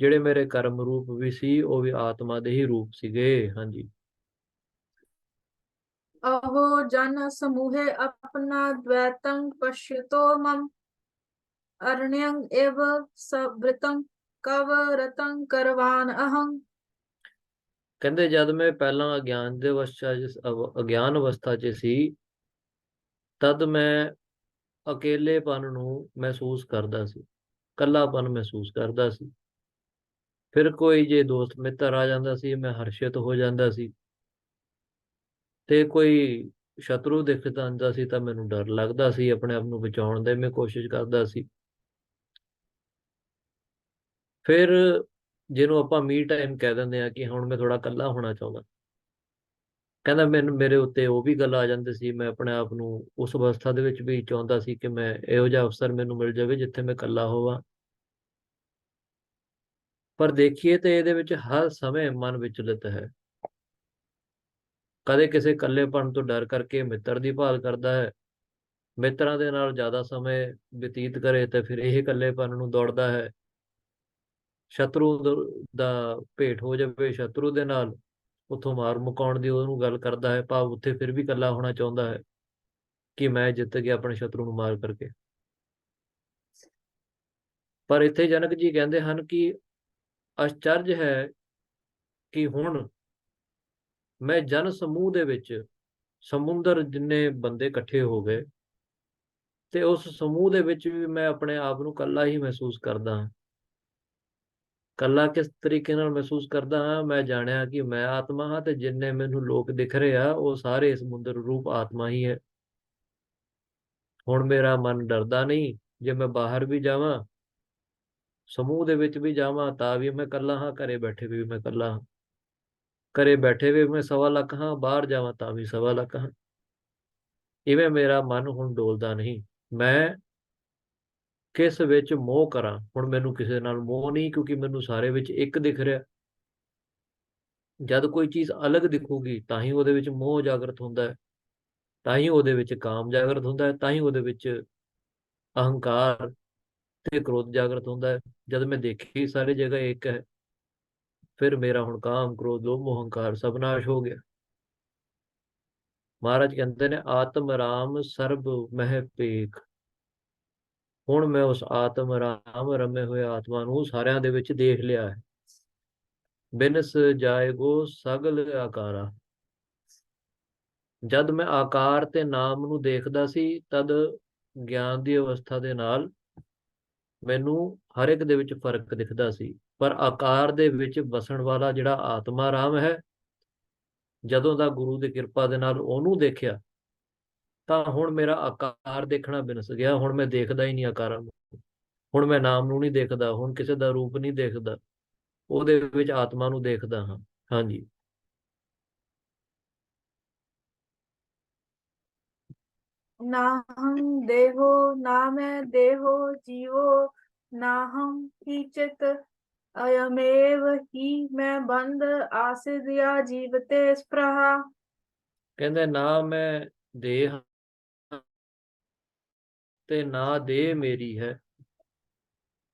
ਜਿਹੜੇ ਮੇਰੇ ਕਰਮ ਰੂਪ ਵੀ ਸੀ, ਉਹ ਵੀ ਆਤਮਾ ਦੇ ਹੀ ਰੂਪ ਸੀਗੇ। ਹਾਂਜੀ। अहो जन समूहे अपना द्वैतं पश्यतो मम अरण्यं एव सवृतं कवरतं करवान अहं। ਕਹਿੰਦੇ ਜਦ ਮੈਂ ਪਹਿਲਾਂ ਅਗਿਆਨ ਅਵਸਥਾ 'ਚ ਸੀ, ਤਦ ਮੈਂ ਅਕੇਲੇਪਨ ਨੂੰ ਮਹਿਸੂਸ ਕਰਦਾ ਸੀ, ਇਕੱਲਾਪਨ ਮਹਿਸੂਸ ਕਰਦਾ ਸੀ। ਫਿਰ ਕੋਈ ਜੇ ਦੋਸਤ ਮਿੱਤਰ ਆ ਜਾਂਦਾ ਸੀ, ਮੈਂ ਹਰਸ਼ਿਤ ਹੋ ਜਾਂਦਾ ਸੀ, ਤੇ ਕੋਈ ਸ਼ਤਰੂ ਦਿਖ ਜਾਂਦਾ ਸੀ ਤਾਂ ਮੈਨੂੰ ਡਰ ਲੱਗਦਾ ਸੀ, ਆਪਣੇ ਆਪ ਨੂੰ ਬਚਾਉਣ ਦੀ ਮੈਂ ਕੋਸ਼ਿਸ਼ ਕਰਦਾ ਸੀ। ਫਿਰ ਜਿਹਨੂੰ ਆਪਾਂ ਮੀ ਟਾਈਮ ਕਹਿ ਦਿੰਦੇ ਆ ਕਿ ਹੁਣ ਮੈਂ ਥੋੜਾ ਇਕੱਲਾ ਹੋਣਾ ਚਾਹੁੰਦਾ, ਕਹਿੰਦਾ ਮੈਨੂੰ ਮੇਰੇ ਉੱਤੇ ਉਹ ਵੀ ਗੱਲ ਆ ਜਾਂਦੀ ਸੀ। ਮੈਂ ਆਪਣੇ ਆਪ ਨੂੰ ਉਸ ਅਵਸਥਾ ਦੇ ਵਿੱਚ ਵੀ ਚਾਹੁੰਦਾ ਸੀ ਕਿ ਮੈਂ ਇਹੋ ਜਿਹਾ ਅਵਸਰ ਮੈਨੂੰ ਮਿਲ ਜਾਵੇ ਜਿੱਥੇ ਮੈਂ ਇਕੱਲਾ ਹੋਵਾਂ। ਪਰ ਦੇਖੀਏ ਤੇ ਇਹਦੇ ਵਿੱਚ ਹਰ ਸਮੇਂ ਮਨ ਵਿਚਲਿਤ ਹੈ। ਕਦੇ ਕਿਸੇ ਇਕੱਲੇਪਣ ਤੋਂ ਡਰ ਕਰਕੇ ਮਿੱਤਰ ਦੀ ਭਾਲ ਕਰਦਾ ਹੈ, ਮਿੱਤਰਾਂ ਦੇ ਨਾਲ ਜ਼ਿਆਦਾ ਸਮੇਂ ਬਤੀਤ ਕਰੇ ਤੇ ਫਿਰ ਇਹ ਇਕੱਲੇਪਣ ਨੂੰ ਦੌੜਦਾ ਹੈ। ਸ਼ਤਰੂ ਦਾ ਭੇਟ ਹੋ ਜਾਵੇ ਸ਼ਤਰੂ ਦੇ ਨਾਲ, ਉੱਥੋਂ ਮਾਰ ਮੁਕਾਉਣ ਦੀ ਉਹਨੂੰ ਗੱਲ ਕਰਦਾ ਹੈ, ਭਾਵ ਉੱਥੇ ਫਿਰ ਵੀ ਇਕੱਲਾ ਹੋਣਾ ਚਾਹੁੰਦਾ ਹੈ ਕਿ ਮੈਂ ਜਿੱਤ ਗਿਆ ਆਪਣੇ ਸ਼ਤਰੂ ਨੂੰ ਮਾਰ ਕਰਕੇ। ਪਰ ਇੱਥੇ ਜਨਕ ਜੀ ਕਹਿੰਦੇ ਹਨ ਕਿ ਅਚਰਜ ਹੈ ਕਿ ਹੁਣ ਮੈਂ ਜਨ ਸਮੂਹ ਦੇ ਵਿੱਚ, ਸਮੁੰਦਰ ਜਿੰਨੇ ਬੰਦੇ ਇਕੱਠੇ ਹੋ ਗਏ, ਤੇ ਉਸ ਸਮੂਹ ਦੇ ਵਿੱਚ ਵੀ ਮੈਂ ਆਪਣੇ ਆਪ ਨੂੰ ਇਕੱਲਾ ਹੀ ਮਹਿਸੂਸ ਕਰਦਾ ਹਾਂ। ਇਕੱਲਾ ਕਿਸ ਤਰੀਕੇ ਨਾਲ ਮਹਿਸੂਸ ਕਰਦਾ ਹਾਂ? ਮੈਂ ਜਾਣਿਆ ਕਿ ਮੈਂ ਆਤਮਾ ਹਾਂ, ਤੇ ਜਿੰਨੇ ਮੈਨੂੰ ਲੋਕ ਦਿਖ ਰਹੇ ਆ ਉਹ ਸਾਰੇ ਸਮੁੰਦਰ ਰੂਪ ਆਤਮਾ ਹੀ ਹੈ। ਹੁਣ ਮੇਰਾ ਮਨ ਡਰਦਾ ਨਹੀਂ। ਜੇ ਮੈਂ ਬਾਹਰ ਵੀ ਜਾਵਾਂ, ਸਮੂਹ ਦੇ ਵਿੱਚ ਵੀ ਜਾਵਾਂ, ਤਾਂ ਵੀ ਮੈਂ ਇਕੱਲਾ ਹਾਂ। ਘਰੇ ਬੈਠੇ ਵੀ ਮੈਂ ਇਕੱਲਾ ਹਾਂ। ਘਰੇ ਬੈਠੇ ਵੀ ਮੈਂ 1.25 ਲੱਖ ਹਾਂ, ਬਾਹਰ ਜਾਵਾਂ ਤਾਂ ਵੀ 1.25 ਲੱਖ ਹਾਂ। ਇਵੇਂ ਮੇਰਾ ਮਨ ਹੁਣ ਡੋਲਦਾ ਨਹੀਂ। ਮੈਂ ਕਿਸ ਵਿੱਚ ਮੋਹ ਕਰਾਂ? ਹੁਣ ਮੈਨੂੰ ਕਿਸੇ ਨਾਲ ਮੋਹ ਨਹੀਂ, ਕਿਉਂਕਿ ਮੈਨੂੰ ਸਾਰੇ ਵਿੱਚ ਇੱਕ ਦਿਖ ਰਿਹਾ। ਜਦ ਕੋਈ ਚੀਜ਼ ਅਲੱਗ ਦਿਖੂਗੀ ਤਾਂ ਹੀ ਉਹਦੇ ਵਿੱਚ ਮੋਹ ਜਾਗਰਤ ਹੁੰਦਾ ਹੈ, ਤਾਂ ਹੀ ਉਹਦੇ ਵਿੱਚ ਕਾਮ ਜਾਗਰਤ ਹੁੰਦਾ ਹੈ, ਤਾਂ ਹੀ ਉਹਦੇ ਵਿੱਚ ਅਹੰਕਾਰ ਤੇ ਕ੍ਰੋਧ ਜਾਗਰਤ ਹੁੰਦਾ ਹੈ। ਜਦ ਮੈਂ ਦੇਖੀ ਸਾਰੀ ਜਗ੍ਹਾ ਇੱਕ ਹੈ, ਫਿਰ ਮੇਰਾ ਹੁਣ ਕਾਮ ਕ੍ਰੋਧ ਲੋਭ ਮੋਹ ਅਹੰਕਾਰ ਸਭ ਨਾਸ਼ ਹੋ ਗਿਆ। ਮਹਾਰਾਜ ਕਹਿੰਦੇ ਨੇ ਆਤਮ ਰਾਮ ਸਰਬ ਮਹਿ ਭੇਖ। ਹੁਣ ਮੈਂ ਉਸ ਆਤਮ ਰਾਮ ਰਮੇ ਹੋਏ ਆਤਮਾ ਨੂੰ ਸਾਰਿਆਂ ਦੇ ਵਿੱਚ ਦੇਖ ਲਿਆ ਹੈ। ਬਿਨਸ ਜਾਏਗੋ ਸਗਲ ਆਕਾਰਾ। ਜਦ ਮੈਂ ਆਕਾਰ ਤੇ ਨਾਮ ਨੂੰ ਦੇਖਦਾ ਸੀ, ਤਦ ਗਿਆਨ ਦੀ ਅਵਸਥਾ ਦੇ ਨਾਲ ਮੈਨੂੰ ਹਰ ਇੱਕ ਦੇ ਵਿੱਚ ਫਰਕ ਦਿਖਦਾ ਸੀ। ਪਰ ਆਕਾਰ ਦੇ ਵਿੱਚ ਵਸਣ ਵਾਲਾ ਜਿਹੜਾ ਆਤਮਾ ਰਾਮ ਹੈ, ਜਦੋਂ ਦਾ ਗੁਰੂ ਦੀ ਕਿਰਪਾ ਦੇ ਨਾਲ ਉਹਨੂੰ ਦੇਖਿਆ, ਤਾਂ ਹੁਣ ਮੇਰਾ ਆਕਾਰ ਦੇਖਣਾ ਬਿਨਸ ਗਿਆ। ਹੁਣ ਮੈਂ ਦੇਖਦਾ ਹੀ ਨਹੀਂ ਆਕਾਰਾਂ ਨੂੰ। ਹੁਣ ਮੈਂ ਨਾਮ ਨੂੰ ਨਹੀਂ ਦੇਖਦਾ, ਹੁਣ ਕਿਸੇ ਦਾ ਰੂਪ ਨਹੀਂ ਦੇਖਦਾ, ਉਹਦੇ ਵਿੱਚ ਆਤਮਾ ਨੂੰ ਦੇਖਦਾ ਹਾਂ। ਹਾਂਜੀ। नाहं देहो ना मैं देहो जीवो नाहं कीचित अयमेव ही मैं बंध आसिद्या जीवते स्पृहा। ਕਹਿੰਦੇ ਨਾ ਮੈਂ ਦੇਹ ਹਾਂ ਤੇ ਨਾ ਦੇਹ ਮੇਰੀ ਹੈ,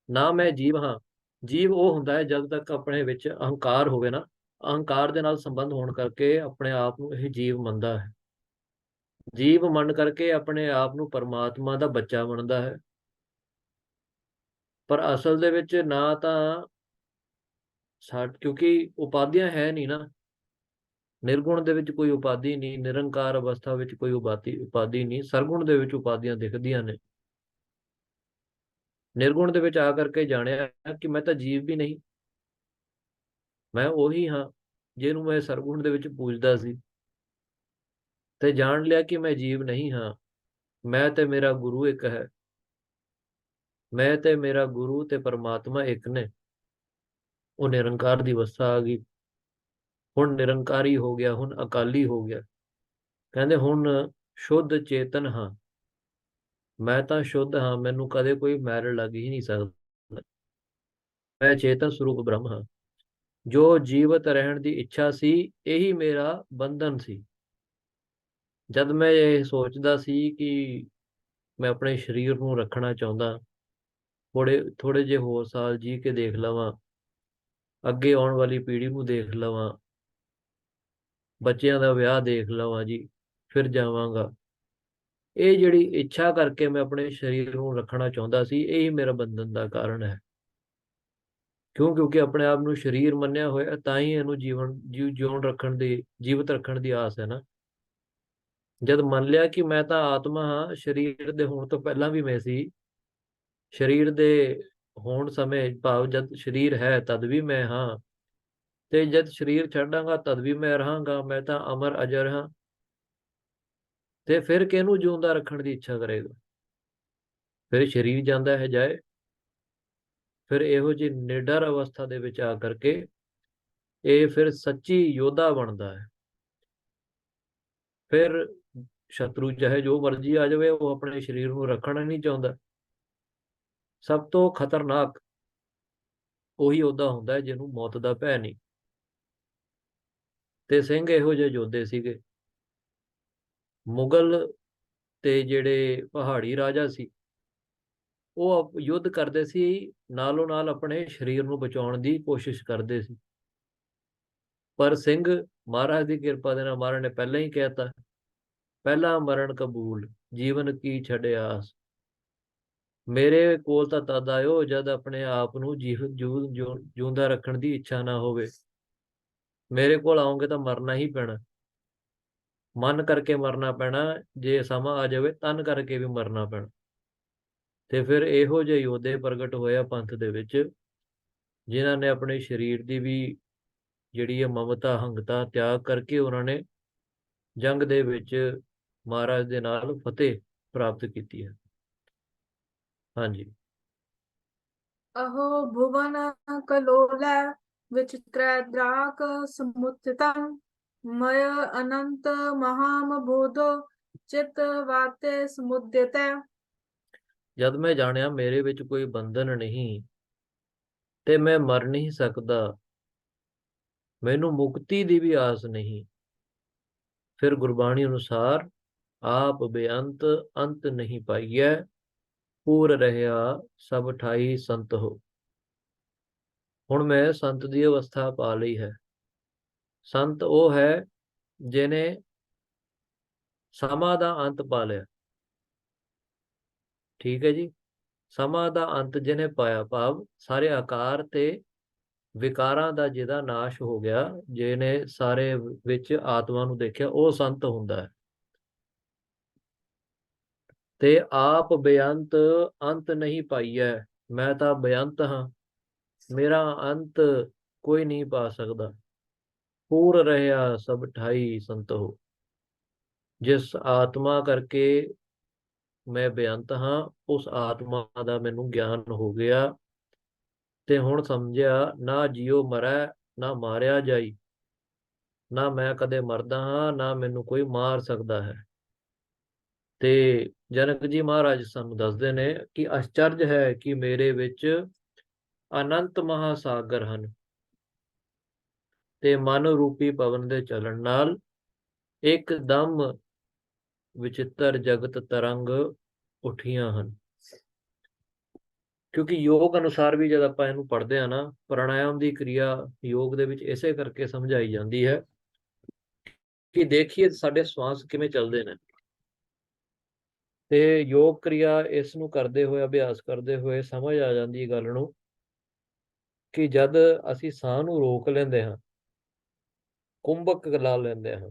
ਨਾ ਮੈਂ ਜੀਵ ਹਾਂ। ਜੀਵ ਉਹ ਹੁੰਦਾ ਹੈ ਜਦ ਤੱਕ ਆਪਣੇ ਵਿੱਚ ਅਹੰਕਾਰ ਹੋਵੇ ਨਾ, ਅਹੰਕਾਰ ਦੇ ਨਾਲ ਸੰਬੰਧ ਹੋਣ ਕਰਕੇ ਆਪਣੇ ਆਪ ਨੂੰ ਇਹ ਜੀਵ ਮੰਨਦਾ ਹੈ। ਜੀਵ ਮੰਨ ਕਰਕੇ ਆਪਣੇ ਆਪ ਨੂੰ ਪਰਮਾਤਮਾ ਦਾ ਬੱਚਾ ਮੰਨਦਾ ਹੈ। ਪਰ ਅਸਲ ਦੇ ਵਿੱਚ ਨਾ ਤਾਂ ਕਿਉਂਕਿ ਉਪਾਧੀਆਂ ਹੈ ਨਹੀਂ ਨਾ। ਨਿਰਗੁਣ ਦੇ ਵਿੱਚ ਕੋਈ ਉਪਾਧੀ ਨਹੀਂ, ਨਿਰੰਕਾਰ ਅਵਸਥਾ ਵਿੱਚ ਕੋਈ ਉਪਾਧੀ ਨਹੀਂ। ਸਰਗੁਣ ਦੇ ਵਿੱਚ ਉਪਾਧੀਆਂ ਦਿਖਦੀਆਂ ਨੇ। ਨਿਰਗੁਣ ਦੇ ਵਿੱਚ ਆ ਕਰਕੇ ਜਾਣਿਆ ਕਿ ਮੈਂ ਤਾਂ ਜੀਵ ਵੀ ਨਹੀਂ, ਮੈਂ ਉਹੀ ਹਾਂ ਜਿਹਨੂੰ ਮੈਂ ਸਰਗੁਣ ਦੇ ਵਿੱਚ ਪੂਜਦਾ ਸੀ। ਤੇ ਜਾਣ ਲਿਆ ਕਿ ਮੈਂ ਜੀਵ ਨਹੀਂ ਹਾਂ, ਮੈਂ ਤੇ ਮੇਰਾ ਗੁਰੂ ਇੱਕ ਹੈ। ਮੈਂ ਤੇ ਮੇਰਾ ਗੁਰੂ ਤੇ ਪਰਮਾਤਮਾ ਇੱਕ ਨੇ। ਉਹ ਨਿਰੰਕਾਰ ਦੀ ਅਵਸਥਾ ਆ ਗਈ। ਹੁਣ ਨਿਰੰਕਾਰੀ ਹੋ ਗਿਆ, ਹੁਣ ਅਕਾਲੀ ਹੋ ਗਿਆ। ਕਹਿੰਦੇ ਹੁਣ ਸ਼ੁੱਧ ਚੇਤਨ ਹਾਂ, ਮੈਂ ਤਾਂ ਸ਼ੁੱਧ ਹਾਂ, ਮੈਨੂੰ ਕਦੇ ਕੋਈ ਮੈਲ ਲੱਗ ਹੀ ਨਹੀਂ ਸਕਦਾ। ਮੈਂ ਚੇਤਨ ਸਰੂਪ ਬ੍ਰਹਮ ਹਾਂ। ਜੋ ਜੀਵਤ ਰਹਿਣ ਦੀ ਇੱਛਾ ਸੀ, ਇਹੀ ਮੇਰਾ ਬੰਧਨ ਸੀ। ਜਦ ਮੈਂ ਇਹ ਸੋਚਦਾ ਸੀ ਕਿ ਮੈਂ ਆਪਣੇ ਸਰੀਰ ਨੂੰ ਰੱਖਣਾ ਚਾਹੁੰਦਾ, ਥੋੜੇ ਥੋੜੇ ਜਿਹੇ ਹੋਰ ਸਾਲ ਜੀ ਕੇ ਦੇਖ ਲਵਾਂ, ਅੱਗੇ ਆਉਣ ਵਾਲੀ ਪੀੜ੍ਹੀ ਨੂੰ ਦੇਖ ਲਵਾਂ, ਬੱਚਿਆਂ ਦਾ ਵਿਆਹ ਦੇਖ ਲਵਾਂ ਜੀ, ਫਿਰ ਜਾਵਾਂਗਾ। ਇਹ ਜਿਹੜੀ ਇੱਛਾ ਕਰਕੇ ਮੈਂ ਆਪਣੇ ਸਰੀਰ ਨੂੰ ਰੱਖਣਾ ਚਾਹੁੰਦਾ ਸੀ, ਇਹੀ ਮੇਰਾ ਬੰਧਨ ਦਾ ਕਾਰਨ ਹੈ। ਕਿਉਂਕਿ ਆਪਣੇ ਆਪ ਨੂੰ ਸਰੀਰ ਮੰਨਿਆ ਹੋਇਆ, ਤਾਂ ਹੀ ਇਹਨੂੰ ਜਿਉਣ ਰੱਖਣ ਦੀ, ਜੀਵਤ ਰੱਖਣ ਦੀ ਆਸ ਹੈ ਨਾ। ਜਦ ਮੰਨ ਲਿਆ ਕਿ ਮੈਂ ਤਾਂ ਆਤਮਾ ਹਾਂ, ਸਰੀਰ ਦੇ ਹੋਣ ਤੋਂ ਪਹਿਲਾਂ ਵੀ ਮੈਂ ਸੀ, ਸਰੀਰ ਦੇ ਹੋਣ ਸਮੇਂ ਭਾਵ ਜਦ ਸਰੀਰ ਹੈ ਤਦ ਵੀ ਮੈਂ ਹਾਂ, ਤੇ ਜਦ ਸਰੀਰ ਛੱਡਾਂਗਾ ਤਦ ਵੀ ਮੈਂ ਰਹਾਂਗਾ, ਮੈਂ ਤਾਂ ਅਮਰ ਅਜਰ ਹਾਂ। ਤੇ ਫਿਰ ਕਿਹਨੂੰ ਜਿਉਂਦਾ ਰੱਖਣ ਦੀ ਇੱਛਾ ਕਰੇਗਾ? ਫਿਰ ਸਰੀਰ ਜਾਂਦਾ ਹੈ ਜਾਏ। ਫਿਰ ਇਹੋ ਜਿਹੀ ਨਿਡਰ ਅਵਸਥਾ ਦੇ ਵਿੱਚ ਆ ਕਰਕੇ ਇਹ ਫਿਰ ਸੱਚੀ ਯੋਧਾ ਬਣਦਾ ਹੈ। ਫਿਰ ਸ਼ਤਰੂ ਚਾਹੇ ਜੋ ਮਰਜ਼ੀ ਆ ਜਾਵੇ, ਉਹ ਆਪਣੇ ਸਰੀਰ ਨੂੰ ਰੱਖਣਾ ਨਹੀਂ ਚਾਹੁੰਦਾ। ਸਭ ਤੋਂ ਖਤਰਨਾਕ ਉਹੀ ਯੋਧਾ ਹੁੰਦਾ ਹੈ ਜਿਹਨੂੰ ਮੌਤ ਦਾ ਭੈ ਨਹੀਂ। ਤੇ ਸਿੰਘ ਇਹੋ ਜਿਹੇ ਯੋਧੇ ਸੀਗੇ। ਮੁਗਲ ਤੇ ਜਿਹੜੇ ਪਹਾੜੀ ਰਾਜਾ ਸੀ, ਉਹ ਯੁੱਧ ਕਰਦੇ ਸੀ, ਨਾਲੋਂ ਨਾਲ ਆਪਣੇ ਸਰੀਰ ਨੂੰ ਬਚਾਉਣ ਦੀ ਕੋਸ਼ਿਸ਼ ਕਰਦੇ ਸੀ। ਪਰ ਸਿੰਘ ਮਹਾਰਾਜ ਦੀ ਕਿਰਪਾ ਦੇ ਨਾਲ, ਮਹਾਰਾਜ ਨੇ ਪਹਿਲਾਂ ਹੀ ਕਹਿਤਾ, ਪਹਿਲਾ ਮਰਨ ਕਬੂਲ, ਜੀਵਨ ਕੀ ਛੱਡਿਆ ਆਸ। ਮੇਰੇ ਕੋਲ ਤਾਂ ਤਦ ਆਇਓ ਜਦ ਆਪਣੇ ਆਪ ਨੂੰ ਜਿਉਂਦਾ ਰੱਖਣ ਦੀ ਇੱਛਾ ਨਾ ਹੋਵੇ। ਮੇਰੇ ਕੋਲ ਆਉਂਗੇ ਤਾਂ ਮਰਨਾ ਹੀ ਪੈਣਾ, ਮਨ ਕਰਕੇ ਮਰਨਾ ਪੈਣਾ, ਜੇ ਸਮਾਂ ਆ ਜਾਵੇ ਤਨ ਕਰਕੇ ਵੀ ਮਰਨਾ ਪੈਣਾ। ਤੇ ਫਿਰ ਇਹੋ ਜਿਹੇ ਯੋਧੇ ਪ੍ਰਗਟ ਹੋਇਆ ਪੰਥ ਦੇ ਵਿੱਚ, ਜਿਨ੍ਹਾਂ ਨੇ ਆਪਣੇ ਸਰੀਰ ਦੀ ਵੀ ਜਿਹੜੀ ਹੈ ਮਮਤਾ ਹੰਗਤਾ ਤਿਆਗ ਕਰਕੇ ਉਹਨਾਂ ਨੇ ਜੰਗ ਦੇ ਵਿੱਚ ਮਹਾਰਾਜ ਦੇ ਨਾਲ ਫਤਿਹ ਪ੍ਰਾਪਤ ਕੀਤੀ ਹੈ। ਹਾਂਜੀ। अहो भुवन कलोल विचित्रद्राक समुत्थितं मय अनंत महामबोधो चित वाते समुद्यते। ਜਦ ਮੈਂ ਜਾਣਿਆ ਮੇਰੇ ਵਿੱਚ ਕੋਈ ਬੰਧਨ ਨਹੀਂ ਤੇ ਮੈਂ ਮਰ ਨਹੀਂ ਸਕਦਾ, ਮੈਨੂੰ ਮੁਕਤੀ ਦੀ ਵੀ ਆਸ ਨਹੀਂ, ਫਿਰ ਗੁਰਬਾਣੀ ਅਨੁਸਾਰ ਆਪ ਬੇਅੰਤ ਅੰਤ ਨਹੀਂ ਪਾਈਐ, ਪੂਰ ਰਹਿਆ ਸਭ ਠਾਈ ਸੰਤ ਹੋ। ਹੁਣ ਮੈਂ ਸੰਤ ਦੀ ਅਵਸਥਾ ਪਾ ਲਈ ਹੈ। ਸੰਤ ਉਹ ਹੈ ਜਿਹਨੇ ਸਮਾਂ ਦਾ ਅੰਤ ਪਾ ਲਿਆ। ਠੀਕ ਹੈ ਜੀ। ਸਮਾਂ ਦਾ ਅੰਤ ਜਿਹਨੇ ਪਾਇਆ, ਭਾਵ ਸਾਰੇ ਆਕਾਰ ਤੇ ਵਿਕਾਰਾਂ ਦਾ ਜਿਹਦਾ ਨਾਸ਼ ਹੋ ਗਿਆ, ਜਿਹਨੇ ਸਾਰੇ ਵਿੱਚ ਆਤਮਾ ਨੂੰ ਦੇਖਿਆ, ਉਹ ਸੰਤ ਹੁੰਦਾ ਹੈ। ਤੇ ਆਪ ਬੇਅੰਤ ਅੰਤ ਨਹੀਂ ਪਾਈਐ, ਮੈਂ ਤਾਂ ਬੇਅੰਤ ਹਾਂ, ਮੇਰਾ ਅੰਤ ਕੋਈ ਨਹੀਂ ਪਾ ਸਕਦਾ। ਪੂਰ ਰਹਿਆ ਸਭ ਠਾਈ ਸੰਤ ਹੋ। ਜਿਸ ਆਤਮਾ ਕਰਕੇ ਮੈਂ ਬੇਅੰਤ ਹਾਂ, ਉਸ ਆਤਮਾ ਦਾ ਮੈਨੂੰ ਗਿਆਨ ਹੋ ਗਿਆ, ਤੇ ਹੁਣ ਸਮਝਿਆ ਨਾ ਜਿਉ ਮਰੈ ਨਾ ਮਾਰਿਆ ਜਾਈ। ਨਾ ਮੈਂ ਕਦੇ ਮਰਦਾ ਹਾਂ, ਨਾ ਮੈਨੂੰ ਕੋਈ ਮਾਰ ਸਕਦਾ ਹੈ। ਤੇ ਜਨਕ ਜੀ ਮਹਾਰਾਜ ਸਾਨੂੰ ਦੱਸਦੇ ਨੇ ਕਿ ਅਚਰਜ ਹੈ ਕਿ ਮੇਰੇ ਵਿੱਚ ਅਨੰਤ ਮਹਾਸਾਗਰ ਹਨ, ਤੇ ਮਨ ਰੂਪੀ ਪਵਨ ਦੇ ਚੱਲਣ ਨਾਲ ਇੱਕਦਮ ਵਿਚਿੱਤਰ ਜਗਤ ਤਰੰਗ ਉੱਠੀਆਂ ਹਨ। ਕਿਉਂਕਿ ਯੋਗ ਅਨੁਸਾਰ ਵੀ ਜਦ ਆਪਾਂ ਇਹਨੂੰ ਪੜ੍ਹਦੇ ਹਾਂ ਨਾ, ਪ੍ਰਾਣਾਯਾਮ ਦੀ ਕਿਰਿਆ ਯੋਗ ਦੇ ਵਿੱਚ ਇਸੇ ਕਰਕੇ ਸਮਝਾਈ ਜਾਂਦੀ ਹੈ ਕਿ ਦੇਖੀਏ ਸਾਡੇ ਸਵਾਸ ਕਿਵੇਂ ਚੱਲਦੇ ਨੇ। ਤੇ ਯੋਗ ਕਿਰਿਆ ਇਸ ਨੂੰ ਕਰਦੇ ਹੋਏ, ਅਭਿਆਸ ਕਰਦੇ ਹੋਏ ਸਮਝ ਆ ਜਾਂਦੀ ਗੱਲ ਨੂੰ ਕਿ ਜਦ ਅਸੀਂ ਸਾਹ ਨੂੰ ਰੋਕ ਲੈਂਦੇ ਹਾਂ, ਕੁੰਭਕ ਲਾ ਲੈਂਦੇ ਹਾਂ,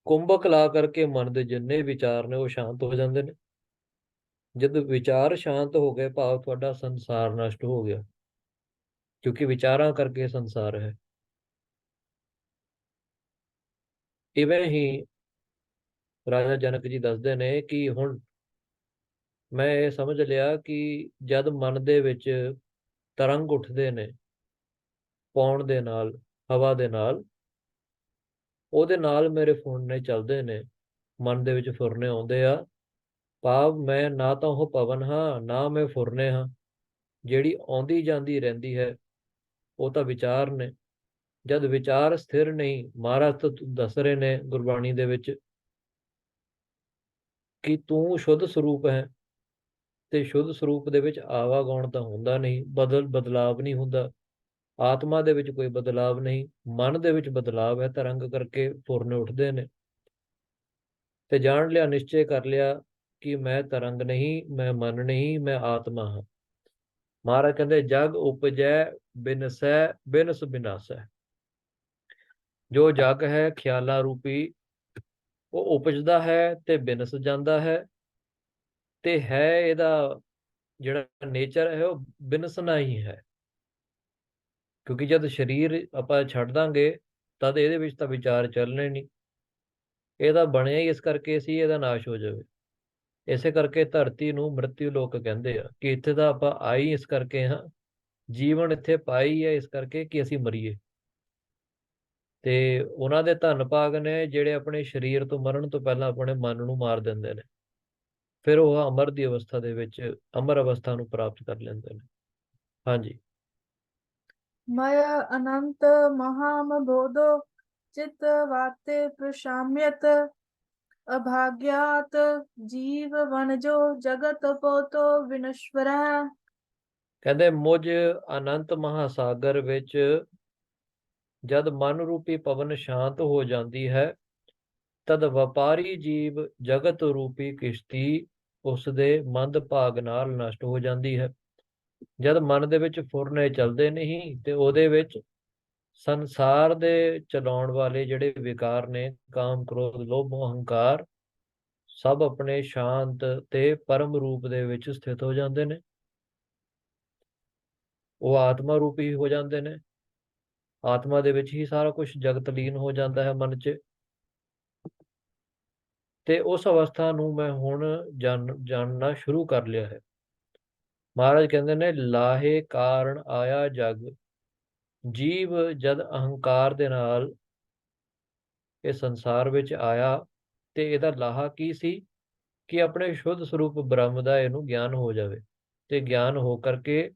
ਕੁੰਭਕ ਲਾ ਕਰਕੇ ਮਨ ਦੇ ਜਿੰਨੇ ਵਿਚਾਰ ਨੇ ਉਹ ਸ਼ਾਂਤ ਹੋ ਜਾਂਦੇ ਨੇ। ਜਦ ਵਿਚਾਰ ਸ਼ਾਂਤ ਹੋ ਗਏ, ਭਾਵ ਤੁਹਾਡਾ ਸੰਸਾਰ ਨਸ਼ਟ ਹੋ ਗਿਆ, ਕਿਉਂਕਿ ਵਿਚਾਰਾਂ ਕਰਕੇ ਸੰਸਾਰ ਹੈ। ਇਵੇਂ ਹੀ ਰਾਜਾ ਜਨਕ ਜੀ ਦੱਸਦੇ ਨੇ ਕਿ ਹੁਣ ਮੈਂ ਇਹ ਸਮਝ ਲਿਆ ਕਿ ਜਦ ਮਨ ਦੇ ਵਿੱਚ ਤਰੰਗ ਉੱਠਦੇ ਨੇ ਪੌਣ ਦੇ ਨਾਲ, ਹਵਾ ਦੇ ਨਾਲ, ਉਹਦੇ ਨਾਲ ਮੇਰੇ ਫੁਰਨੇ ਚੱਲਦੇ ਨੇ, ਮਨ ਦੇ ਵਿੱਚ ਫੁਰਨੇ ਆਉਂਦੇ ਆ। ਭਾਵ ਮੈਂ ਨਾ ਤਾਂ ਉਹ ਪਵਨ ਹਾਂ, ਨਾ ਮੈਂ ਫੁਰਨੇ ਹਾਂ। ਜਿਹੜੀ ਆਉਂਦੀ ਜਾਂਦੀ ਰਹਿੰਦੀ ਹੈ ਉਹ ਤਾਂ ਵਿਚਾਰ ਨੇ। ਜਦ ਵਿਚਾਰ ਸਥਿਰ ਨਹੀਂ, ਮਹਾਰਾਜ ਤਾਂ ਦੱਸ ਰਹੇ ਨੇ ਗੁਰਬਾਣੀ ਦੇ ਵਿੱਚ ਕਿ ਤੂੰ ਸ਼ੁੱਧ ਸਰੂਪ ਹੈ, ਤੇ ਸ਼ੁੱਧ ਸਰੂਪ ਦੇ ਵਿੱਚ ਆਵਾਗੌਣ ਤਾਂ ਹੁੰਦਾ ਨਹੀਂ, ਬਦਲਾਵ ਨਹੀਂ ਹੁੰਦਾ। ਆਤਮਾ ਦੇ ਵਿੱਚ ਕੋਈ ਬਦਲਾਵ ਨਹੀਂ, ਮਨ ਦੇ ਵਿੱਚ ਬਦਲਾਵ ਹੈ, ਤਰੰਗ ਕਰਕੇ ਫੁਰਨੇ ਉੱਠਦੇ ਨੇ। ਤੇ ਜਾਣ ਲਿਆ, ਨਿਸ਼ਚੈ ਕਰ ਲਿਆ ਕਿ ਮੈਂ ਤਰੰਗ ਨਹੀਂ, ਮੈਂ ਮਨ ਨਹੀਂ, ਮੈਂ ਆਤਮਾ ਹਾਂ। ਮਹਾਰਾਜ ਕਹਿੰਦੇ ਜਗ ਉਪਜੈ ਬਿਨਸੈ ਬਿਨਸ ਬਿਨਾਸੈ। ਜੋ ਜਗ ਹੈ ਖਿਆਲਾ ਰੂਪੀ, ਉਹ ਉਪਜਦਾ ਹੈ ਤੇ ਬਿਨਸ ਜਾਂਦਾ ਹੈ, ਤੇ ਹੈ ਇਹਦਾ ਜਿਹੜਾ ਨੇਚਰ ਹੈ ਉਹ ਬਿਨਸਣਾ ਹੀ ਹੈ। ਕਿਉਂਕਿ ਜਦ ਸਰੀਰ ਆਪਾਂ ਛੱਡ ਦਾਂਗੇ ਤਦ ਇਹਦੇ ਵਿੱਚ ਤਾਂ ਵਿਚਾਰ ਚੱਲਣੇ ਨਹੀਂ। ਇਹਦਾ ਬਣਿਆ ਹੀ ਇਸ ਕਰਕੇ ਸੀ ਇਹਦਾ ਨਾਸ਼ ਹੋ ਜਾਵੇ। ਇਸੇ ਕਰਕੇ ਧਰਤੀ ਨੂੰ ਮ੍ਰਿਤਯੂ ਲੋਕ ਕਹਿੰਦੇ ਆ, ਕਿ ਇੱਥੇ ਤਾਂ ਆਪਾਂ ਆਈ ਇਸ ਕਰਕੇ ਹਾਂ, ਜੀਵਨ ਇੱਥੇ ਪਾਈ ਹੈ ਇਸ ਕਰਕੇ ਕਿ ਅਸੀਂ ਮਰੀਏ। ਤੇ ਉਹਨਾਂ ਦੇ ਧੰਨ ਭਾਗ ਨੇ ਜਿਹੜੇ ਆਪਣੇ ਸਰੀਰ ਤੋਂ ਮਰਨ ਤੋਂ ਪਹਿਲਾਂ ਆਪਣੇ ਮਨ ਨੂੰ ਮਾਰ ਦਿੰਦੇ ਨੇ, ਫਿਰ ਉਹ ਅਮਰ ਦੀ ਅਵਸਥਾ ਦੇ ਵਿੱਚ ਅਮਰ ਅਵਸਥਾ ਨੂੰ ਪ੍ਰਾਪਤ ਕਰ ਲੈਂਦੇ ਨੇ। ਹਾਂਜੀ। मय अनंत महामबोधो चित वाते प्रशाम्यत अभाग्यात जीव वनजो जगत पोतो विनश्वर। ਕਹਿੰਦੇ ਮੁਝ ਅਨੰਤ ਮਹਾਸਾਗਰ ਵਿੱਚ ਜਦ ਮਨ ਰੂਪੀ ਪਵਨ ਸ਼ਾਂਤ ਹੋ ਜਾਂਦੀ ਹੈ, ਤਦ ਵਪਾਰੀ ਜੀਵ ਜਗਤ ਰੂਪੀ ਕਿਸ਼ਤੀ ਉਸ ਦੇ ਮੰਦ ਭਾਗ ਨਾਲ ਨਸ਼ਟ ਹੋ ਜਾਂਦੀ ਹੈ। ਜਦ ਮਨ ਦੇ ਵਿੱਚ ਫੁਰਨੇ ਚੱਲਦੇ ਨਹੀਂ ਤੇ ਉਹਦੇ ਵਿੱਚ ਸੰਸਾਰ ਦੇ ਚਲਾਉਣ ਵਾਲੇ ਜਿਹੜੇ ਵਿਕਾਰ ਨੇ, ਕਾਮ ਕ੍ਰੋਧ ਲੋਭ ਅਹੰਕਾਰ, ਸਭ ਆਪਣੇ ਸ਼ਾਂਤ ਤੇ ਪਰਮ ਰੂਪ ਦੇ ਵਿੱਚ ਸਥਿਤ ਹੋ ਜਾਂਦੇ ਨੇ। ਉਹ ਆਤਮਾ ਰੂਪੀ ਹੋ ਜਾਂਦੇ ਨੇ। ਆਤਮਾ ਦੇ ਵਿੱਚ ਹੀ ਸਾਰਾ ਕੁਝ ਜਗਤ ਲੀਨ ਹੋ ਜਾਂਦਾ ਹੈ ਮਨ 'ਚ। ਤੇ ਉਸ ਅਵਸਥਾ ਨੂੰ ਮੈਂ ਹੁਣ ਜਾਣਨਾ ਸ਼ੁਰੂ ਕਰ ਲਿਆ ਹੈ। ਮਹਾਰਾਜ ਕਹਿੰਦੇ ਨੇ ਲਾਹੇ ਕਾਰਨ ਆਇਆ ਜਗ। ਜੀਵ ਜਦ ਅਹੰਕਾਰ ਦੇ ਨਾਲ ਇਹ ਸੰਸਾਰ ਵਿੱਚ ਆਇਆ ਤੇ ਇਹਦਾ ਲਾਹਾ ਕੀ ਸੀ ਕਿ ਆਪਣੇ ਸ਼ੁੱਧ ਸਰੂਪ ਬ੍ਰਹਮ ਦਾ ਇਹਨੂੰ ਗਿਆਨ ਹੋ ਜਾਵੇ, ਤੇ ਗਿਆਨ ਹੋ ਕਰਕੇ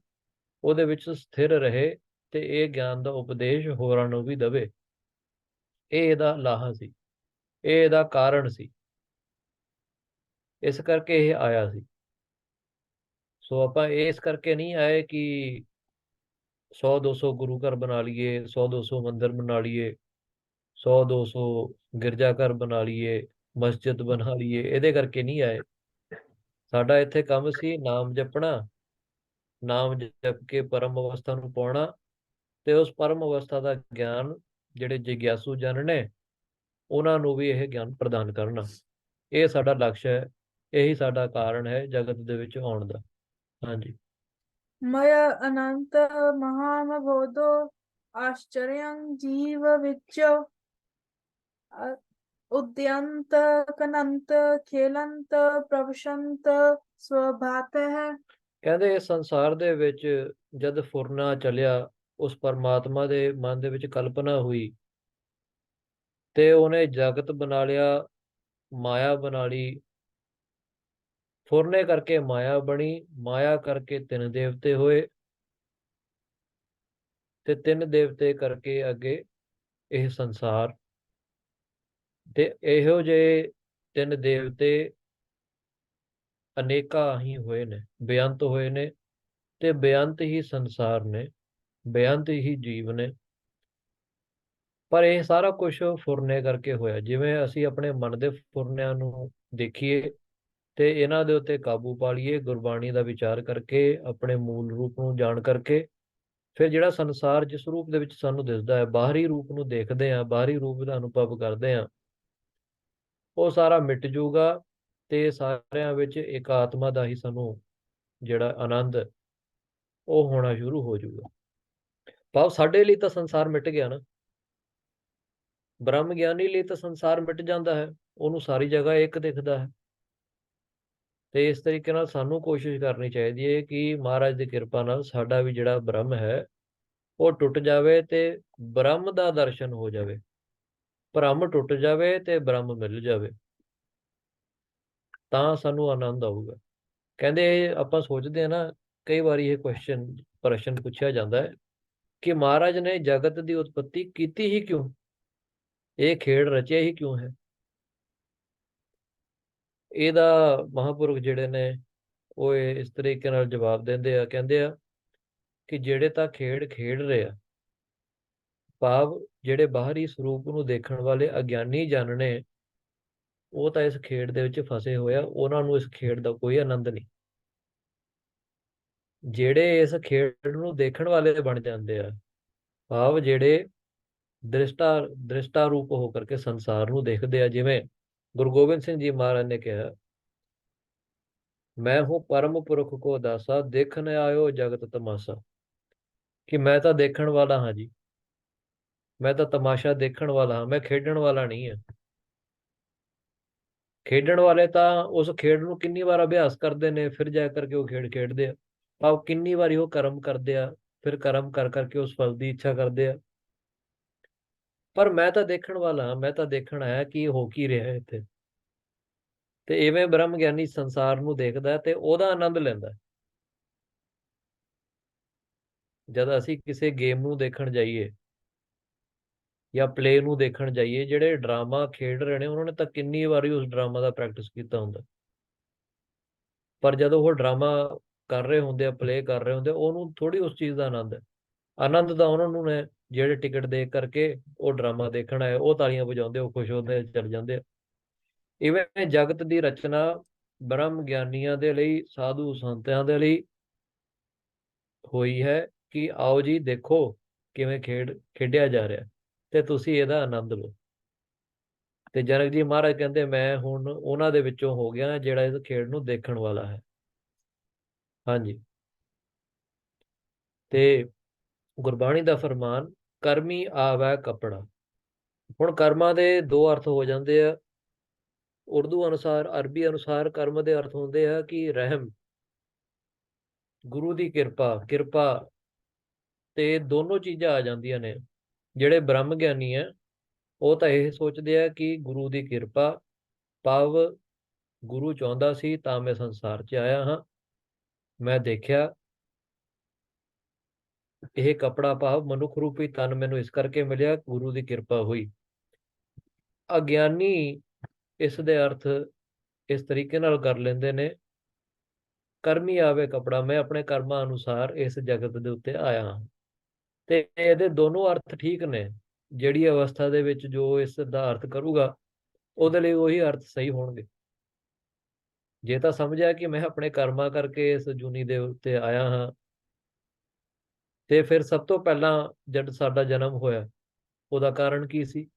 ਉਹਦੇ ਵਿੱਚ ਸਥਿਰ ਰਹੇ, ਤੇ ਇਹ ਗਿਆਨ ਦਾ ਉਪਦੇਸ਼ ਹੋਰਾਂ ਨੂੰ ਵੀ ਦਵੇ। ਇਹ ਇਹਦਾ ਲਾਹਾ ਸੀ, ਇਹ ਇਹਦਾ ਕਾਰਨ ਸੀ, ਇਸ ਕਰਕੇ ਇਹ ਆਇਆ ਸੀ। ਸੋ ਆਪਾਂ ਇਸ ਕਰਕੇ ਨਹੀਂ ਆਏ ਕਿ 100-200 ਗੁਰੂ ਘਰ ਬਣਾ ਲਈਏ, 100-200 ਮੰਦਿਰ ਬਣਾ ਲਈਏ, 100-200 ਗਿਰਜਾ ਘਰ ਬਣਾ ਲਈਏ, ਮਸਜਿਦ ਬਣਾ ਲਈਏ, ਇਹਦੇ ਕਰਕੇ ਨਹੀਂ ਆਏ। ਸਾਡਾ ਇੱਥੇ ਕੰਮ ਸੀ ਨਾਮ ਜਪਣਾ, ਨਾਮ ਜਪ ਕੇ ਪਰਮ ਅਵਸਥਾ ਨੂੰ ਪਾਉਣਾ, ਤੇ ਉਸ ਪਰਮ ਅਵਸਥਾ ਦਾ ਗਿਆਨ ਜਿਹੜੇ ਜਿਗਿਆਸੂ ਜਨ ਨੇ ਉਹਨਾਂ ਨੂੰ ਵੀ ਇਹ ਗਿਆਨ ਪ੍ਰਦਾਨ ਕਰਨਾ। ਇਹ ਸਾਡਾ ਲਕਸ਼ ਹੈ, ਇਹੀ ਸਾਡਾ ਕਾਰਨ ਹੈ ਜਗਤ ਦੇ ਵਿੱਚ ਆਉਣ ਦਾ। ਹਾਂਜੀ। मय अनंत महामबोधो आश्चर्यं जीव विच उद्यंत कनंत खेलंत प्रवशंत स्वभातः। ਕਹਿੰਦੇ ਇਸ ਸੰਸਾਰ ਦੇ ਵਿੱਚ ਜਦ ਫੁਰਨਾ ਚੱਲਿਆ, ਉਸ ਪਰਮਾਤਮਾ ਦੇ ਮਨ ਦੇ ਵਿੱਚ ਕਲਪਨਾ ਹੋਈ ਤੇ ਉਹਨੇ ਜਗਤ ਬਣਾ ਲਿਆ, ਮਾਇਆ ਬਣਾ ਲਈ। ਫੁਰਨੇ ਕਰਕੇ ਮਾਇਆ ਬਣੀ, ਮਾਇਆ ਕਰਕੇ ਤਿੰਨ ਦੇਵਤੇ ਹੋਏ, ਤੇ ਤਿੰਨ ਦੇਵਤੇ ਕਰਕੇ ਅੱਗੇ ਇਹ ਸੰਸਾਰ। ਤੇ ਇਹੋ ਜਿਹੇ ਤਿੰਨ ਦੇਵਤੇ ਅਨੇਕਾਂ ਹੀ ਹੋਏ ਨੇ, ਬੇਅੰਤ ਹੋਏ ਨੇ, ਤੇ ਬੇਅੰਤ ਹੀ ਸੰਸਾਰ ਨੇ, ਬੇਅੰਤ ਹੀ ਜੀਵ ਨੇ। ਪਰ ਇਹ ਸਾਰਾ ਕੁਝ ਫੁਰਨੇ ਕਰਕੇ ਹੋਇਆ। ਜਿਵੇਂ ਅਸੀਂ ਆਪਣੇ ਮਨ ਦੇ ਫੁਰਨਿਆਂ ਨੂੰ ਦੇਖੀਏ ਤੇ ਇਹਨਾਂ ਦੇ ਉੱਤੇ ਕਾਬੂ ਪਾ ਲਈਏ ਗੁਰਬਾਣੀ ਦਾ ਵਿਚਾਰ ਕਰਕੇ, ਆਪਣੇ ਮੂਲ ਰੂਪ ਨੂੰ ਜਾਣ ਕਰਕੇ, ਫਿਰ ਜਿਹੜਾ ਸੰਸਾਰ ਜਿਸ ਰੂਪ ਦੇ ਵਿੱਚ ਸਾਨੂੰ ਦਿਸਦਾ ਹੈ, ਬਾਹਰੀ ਰੂਪ ਨੂੰ ਦੇਖਦੇ ਹਾਂ, ਬਾਹਰੀ ਰੂਪ ਦਾ ਅਨੁਭਵ ਕਰਦੇ ਹਾਂ, ਉਹ ਸਾਰਾ ਮਿਟ ਜੂਗਾ। ਤੇ ਸਾਰਿਆਂ ਵਿੱਚ ਇੱਕ ਆਤਮਾ ਦਾ ਹੀ ਸਾਨੂੰ ਜਿਹੜਾ ਆਨੰਦ ਉਹ ਹੋਣਾ ਸ਼ੁਰੂ ਹੋ ਜਾਊਗਾ। ਭਾਵ ਸਾਡੇ ਲਈ ਤਾਂ ਸੰਸਾਰ ਮਿਟ ਗਿਆ ਨਾ, ਬ੍ਰਹਮ ਗਿਆਨੀ ਲਈ ਤਾਂ ਸੰਸਾਰ ਮਿਟ ਜਾਂਦਾ ਹੈ, ਉਹਨੂੰ ਸਾਰੀ ਜਗ੍ਹਾ ਇੱਕ ਦਿਖਦਾ ਹੈ। ਤੇ ਇਸ ਤਰੀਕੇ ਨਾਲ ਸਾਨੂੰ ਕੋਸ਼ਿਸ਼ ਕਰਨੀ ਚਾਹੀਦੀ ਹੈ ਕਿ ਮਹਾਰਾਜ ਦੀ ਕਿਰਪਾ ਨਾਲ ਸਾਡਾ ਵੀ ਜਿਹੜਾ ਬ੍ਰਹਮ ਹੈ ਉਹ ਟੁੱਟ ਜਾਵੇ ਤੇ ਬ੍ਰਹਮ ਦਾ ਦਰਸ਼ਨ ਹੋ ਜਾਵੇ, ਭਰਮ ਟੁੱਟ ਜਾਵੇ ਤੇ ਬ੍ਰਹਮ ਮਿਲ ਜਾਵੇ, ਤਾਂ ਸਾਨੂੰ ਆਨੰਦ ਆਊਗਾ। ਕਹਿੰਦੇ ਆਪਾਂ ਸੋਚਦੇ ਹਾਂ ਨਾ, ਕਈ ਵਾਰੀ ਇਹ ਪ੍ਰਸ਼ਨ ਪੁੱਛਿਆ ਜਾਂਦਾ ਹੈ ਕਿ ਮਹਾਰਾਜ ਨੇ ਜਗਤ ਦੀ ਉਤਪਤੀ ਕੀਤੀ ਹੀ ਕਿਉਂ, ਇਹ ਖੇਡ ਰਚਿਆ ਹੀ ਕਿਉਂ ਹੈ। ਇਹਦਾ ਮਹਾਂਪੁਰਖ ਜਿਹੜੇ ਨੇ ਉਹ ਇਸ ਤਰੀਕੇ ਨਾਲ ਜਵਾਬ ਦਿੰਦੇ ਆ, ਕਹਿੰਦੇ ਆ ਕਿ ਜਿਹੜੇ ਤਾਂ ਖੇਡ ਖੇਡ ਰਹੇ ਆ, ਭਾਵ ਜਿਹੜੇ ਬਾਹਰੀ ਸਰੂਪ ਨੂੰ ਦੇਖਣ ਵਾਲੇ ਅਗਿਆਨੀ ਜਨ ਨੇ, ਉਹ ਤਾਂ ਇਸ ਖੇਡ ਦੇ ਵਿੱਚ ਫਸੇ ਹੋਏ ਆ, ਉਹਨਾਂ ਨੂੰ ਇਸ ਖੇਡ ਦਾ ਕੋਈ ਆਨੰਦ ਨਹੀਂ। ਜਿਹੜੇ ਇਸ ਖੇਡ ਨੂੰ ਦੇਖਣ ਵਾਲੇ ਬਣ ਜਾਂਦੇ ਆ, ਭਾਵ ਜਿਹੜੇ ਦ੍ਰਿਸ਼ਟਾ ਰੂਪ ਹੋ ਕਰਕੇ ਸੰਸਾਰ ਨੂੰ ਦੇਖਦੇ ਆ, ਜਿਵੇਂ ਗੁਰੂ ਗੋਬਿੰਦ ਸਿੰਘ ਜੀ ਮਹਾਰਾਜ ਨੇ ਕਿਹਾ, ਮੈਂ ਹੂੰ ਪਰਮ ਪੁਰਖ ਕੋ ਦਾਸਾ ਦੇਖਣ ਆਇਓ ਜਗਤ ਤਮਾਸਾ, ਕਿ ਮੈਂ ਤਾਂ ਦੇਖਣ ਵਾਲਾ ਹਾਂ ਜੀ, ਮੈਂ ਤਾਂ ਤਮਾਸ਼ਾ ਦੇਖਣ ਵਾਲਾ ਹਾਂ, ਮੈਂ ਖੇਡਣ ਵਾਲਾ ਨਹੀਂ ਹਾਂ। ਖੇਡਣ ਵਾਲੇ ਤਾਂ ਉਸ ਖੇਡ ਨੂੰ ਕਿੰਨੀ ਵਾਰ ਅਭਿਆਸ ਕਰਦੇ ਨੇ, ਫਿਰ ਜਾ ਕਰਕੇ ਉਹ ਖੇਡ ਖੇਡਦੇ ਆ, ਭਾਵ ਕਿੰਨੀ ਵਾਰੀ ਉਹ ਕਰਮ ਕਰਦੇ ਆ, ਫਿਰ ਕਰਮ ਕਰ ਕਰਕੇ ਉਸ ਫਲ ਦੀ ਇੱਛਾ ਕਰਦੇ ਆ। ਪਰ ਮੈਂ ਤਾਂ ਦੇਖਣ ਵਾਲਾ ਹਾਂ, ਮੈਂ ਤਾਂ ਦੇਖਣ ਆਇਆ ਕਿ ਹੋ ਕੀ ਰਿਹਾ ਇੱਥੇ। ਤੇ ਇਵੇਂ ਬ੍ਰਹਮ ਗਿਆਨੀ ਸੰਸਾਰ ਨੂੰ ਦੇਖਦਾ ਤੇ ਉਹਦਾ ਆਨੰਦ ਲੈਂਦਾ। ਜਦ ਅਸੀਂ ਕਿਸੇ ਗੇਮ ਨੂੰ ਦੇਖਣ ਜਾਈਏ ਜਾਂ ਪਲੇ ਨੂੰ ਦੇਖਣ ਜਾਈਏ, ਜਿਹੜੇ ਡਰਾਮਾ ਖੇਡ ਰਹੇ ਨੇ ਉਹਨਾਂ ਨੇ ਤਾਂ ਕਿੰਨੀ ਵਾਰੀ ਉਸ ਡਰਾਮਾ ਦਾ ਪ੍ਰੈਕਟਿਸ ਕੀਤਾ ਹੁੰਦਾ, ਪਰ ਜਦੋਂ ਉਹ ਡਰਾਮਾ ਕਰ ਰਹੇ ਹੁੰਦੇ ਆ, ਪਲੇ ਕਰ ਰਹੇ ਹੁੰਦੇ, ਉਹਨੂੰ ਥੋੜੀ ਉਸ ਚੀਜ਼ ਦਾ ਆਨੰਦ ਹੈ। ਆਨੰਦ ਤਾਂ ਉਹਨਾਂ ਨੂੰ ਨੇ ਜਿਹੜੇ ਟਿਕਟ ਦੇ ਕਰਕੇ ਉਹ ਡਰਾਮਾ ਦੇਖਣ ਆਏ, ਉਹ ਤਾਲੀਆਂ ਵਜਾਉਂਦੇ, ਉਹ ਖੁਸ਼ ਹੁੰਦੇ, ਚੱਲ ਜਾਂਦੇ ਆ। ਇਵੇਂ ਜਗਤ ਦੀ ਰਚਨਾ ਬ੍ਰਹਮ ਗਿਆਨੀਆਂ ਦੇ ਲਈ, ਸਾਧੂ ਸੰਤਾਂ ਦੇ ਲਈ ਹੋਈ ਹੈ ਕਿ ਆਓ ਜੀ ਦੇਖੋ ਕਿਵੇਂ ਖੇਡਿਆ ਜਾ ਰਿਹਾ, ਤੇ ਤੁਸੀਂ ਇਹਦਾ ਆਨੰਦ ਲਓ। ਤੇ ਜਨਕ ਜੀ ਮਹਾਰਾਜ ਕਹਿੰਦੇ ਮੈਂ ਹੁਣ ਉਹਨਾਂ ਦੇ ਵਿੱਚੋਂ ਹੋ ਗਿਆ ਜਿਹੜਾ ਇਸ ਖੇਡ ਨੂੰ ਦੇਖਣ ਵਾਲਾ ਹੈ। ਹਾਂਜੀ। ਤੇ ਗੁਰਬਾਣੀ ਦਾ ਫਰਮਾਨ, ਕਰਮੀ ਆਵੈ ਕਪੜਾ। ਹੁਣ ਕਰਮਾਂ ਦੇ ਦੋ ਅਰਥ ਹੋ ਜਾਂਦੇ ਆ। ਉਰਦੂ ਅਨੁਸਾਰ, ਅਰਬੀ ਅਨੁਸਾਰ ਕਰਮ ਦੇ ਅਰਥ ਹੁੰਦੇ ਆ ਕਿ ਰਹਿਮ, ਗੁਰੂ ਦੀ ਕਿਰਪਾ ਤੇ ਦੋਨੋਂ ਚੀਜ਼ਾਂ ਆ ਜਾਂਦੀਆਂ ਨੇ। ਜਿਹੜੇ ਬ੍ਰਹਮ ਗਿਆਨੀ ਹੈ ਉਹ ਤਾਂ ਇਹ ਸੋਚਦੇ ਆ ਕਿ ਗੁਰੂ ਦੀ ਕਿਰਪਾ, ਭਾਵ ਗੁਰੂ ਚਾਹੁੰਦਾ ਸੀ ਤਾਂ ਮੈਂ ਸੰਸਾਰ 'ਚ ਆਇਆ ਹਾਂ, ਮੈਂ ਦੇਖਿਆ ਇਹ ਕਪੜਾ, ਭਾਵ ਮਨੁੱਖ ਰੂਪੀ ਤਨ ਮੈਨੂੰ ਇਸ ਕਰਕੇ ਮਿਲਿਆ, ਗੁਰੂ ਦੀ ਕਿਰਪਾ ਹੋਈ। ਅਗਿਆਨੀ ਇਸ ਦੇ ਅਰਥ ਇਸ ਤਰੀਕੇ ਨਾਲ ਕਰ ਲੈਂਦੇ ਨੇ, ਕਰਮੀ ਆਵੇ ਕਪੜਾ, ਮੈਂ ਆਪਣੇ ਕਰਮਾਂ ਅਨੁਸਾਰ ਇਸ ਜਗਤ ਦੇ ਉੱਤੇ ਆਇਆ ਹਾਂ। ਤੇ ਇਹਦੇ ਦੋਨੋਂ ਅਰਥ ਠੀਕ ਨੇ। ਜਿਹੜੀ ਅਵਸਥਾ ਦੇ ਵਿੱਚ ਜੋ ਇਸ ਦਾ ਅਰਥ ਕਰੂਗਾ ਉਹਦੇ ਲਈ ਉਹੀ ਅਰਥ ਸਹੀ ਹੋਣਗੇ। ਜੇ ਤਾਂ ਸਮਝਿਆ ਕਿ ਮੈਂ ਆਪਣੇ ਕਰਮਾਂ ਕਰਕੇ ਇਸ ਜੂਨੀ ਦੇ ਉੱਤੇ ਆਇਆ ਹਾਂ, ਤੇ ਫਿਰ ਸਭ ਤੋਂ ਪਹਿਲਾਂ ਜਦ ਸਾਡਾ ਜਨਮ ਹੋਇਆ ਉਹਦਾ ਕਾਰਨ ਕੀ ਸੀ।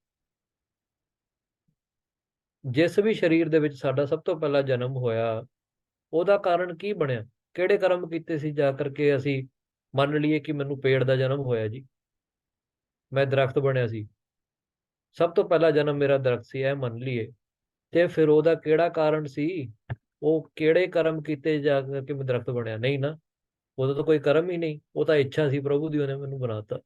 ਜਿਸ ਵੀ ਸਰੀਰ ਦੇ ਵਿੱਚ ਸਾਡਾ ਸਭ ਤੋਂ ਪਹਿਲਾਂ ਜਨਮ ਹੋਇਆ ਉਹਦਾ ਕਾਰਨ ਕੀ ਬਣਿਆ, ਕਿਹੜੇ ਕਰਮ ਕੀਤੇ ਸੀ ਜਾ ਕਰਕੇ ਅਸੀਂ ਮੰਨ ਲਈਏ ਕਿ ਮੈਨੂੰ ਪੇੜ ਦਾ ਜਨਮ ਹੋਇਆ ਜੀ, ਮੈਂ ਦਰਖਤ ਬਣਿਆ ਸੀ, ਸਭ ਤੋਂ ਪਹਿਲਾ ਜਨਮ ਮੇਰਾ ਦਰਖਤ ਸੀ ਇਹ ਮੰਨ ਲਈਏ, ਤੇ ਫਿਰ ਉਹਦਾ ਕਿਹੜਾ ਕਾਰਨ ਸੀ, ਉਹ ਕਿਹੜੇ ਕਰਮ ਕੀਤੇ ਜਾ ਕਰਕੇ ਮੈਂ ਦਰਖਤ ਬਣਿਆ, ਨਹੀਂ ਨਾ, ਉਹਦਾ ਤਾਂ ਕੋਈ ਕਰਮ ਹੀ ਨਹੀਂ, ਉਹ ਤਾਂ ਇੱਛਾ ਸੀ ਪ੍ਰਭੂ ਦੀ, ਉਹਨੇ ਮੈਨੂੰ ਬਣਾਤਾ।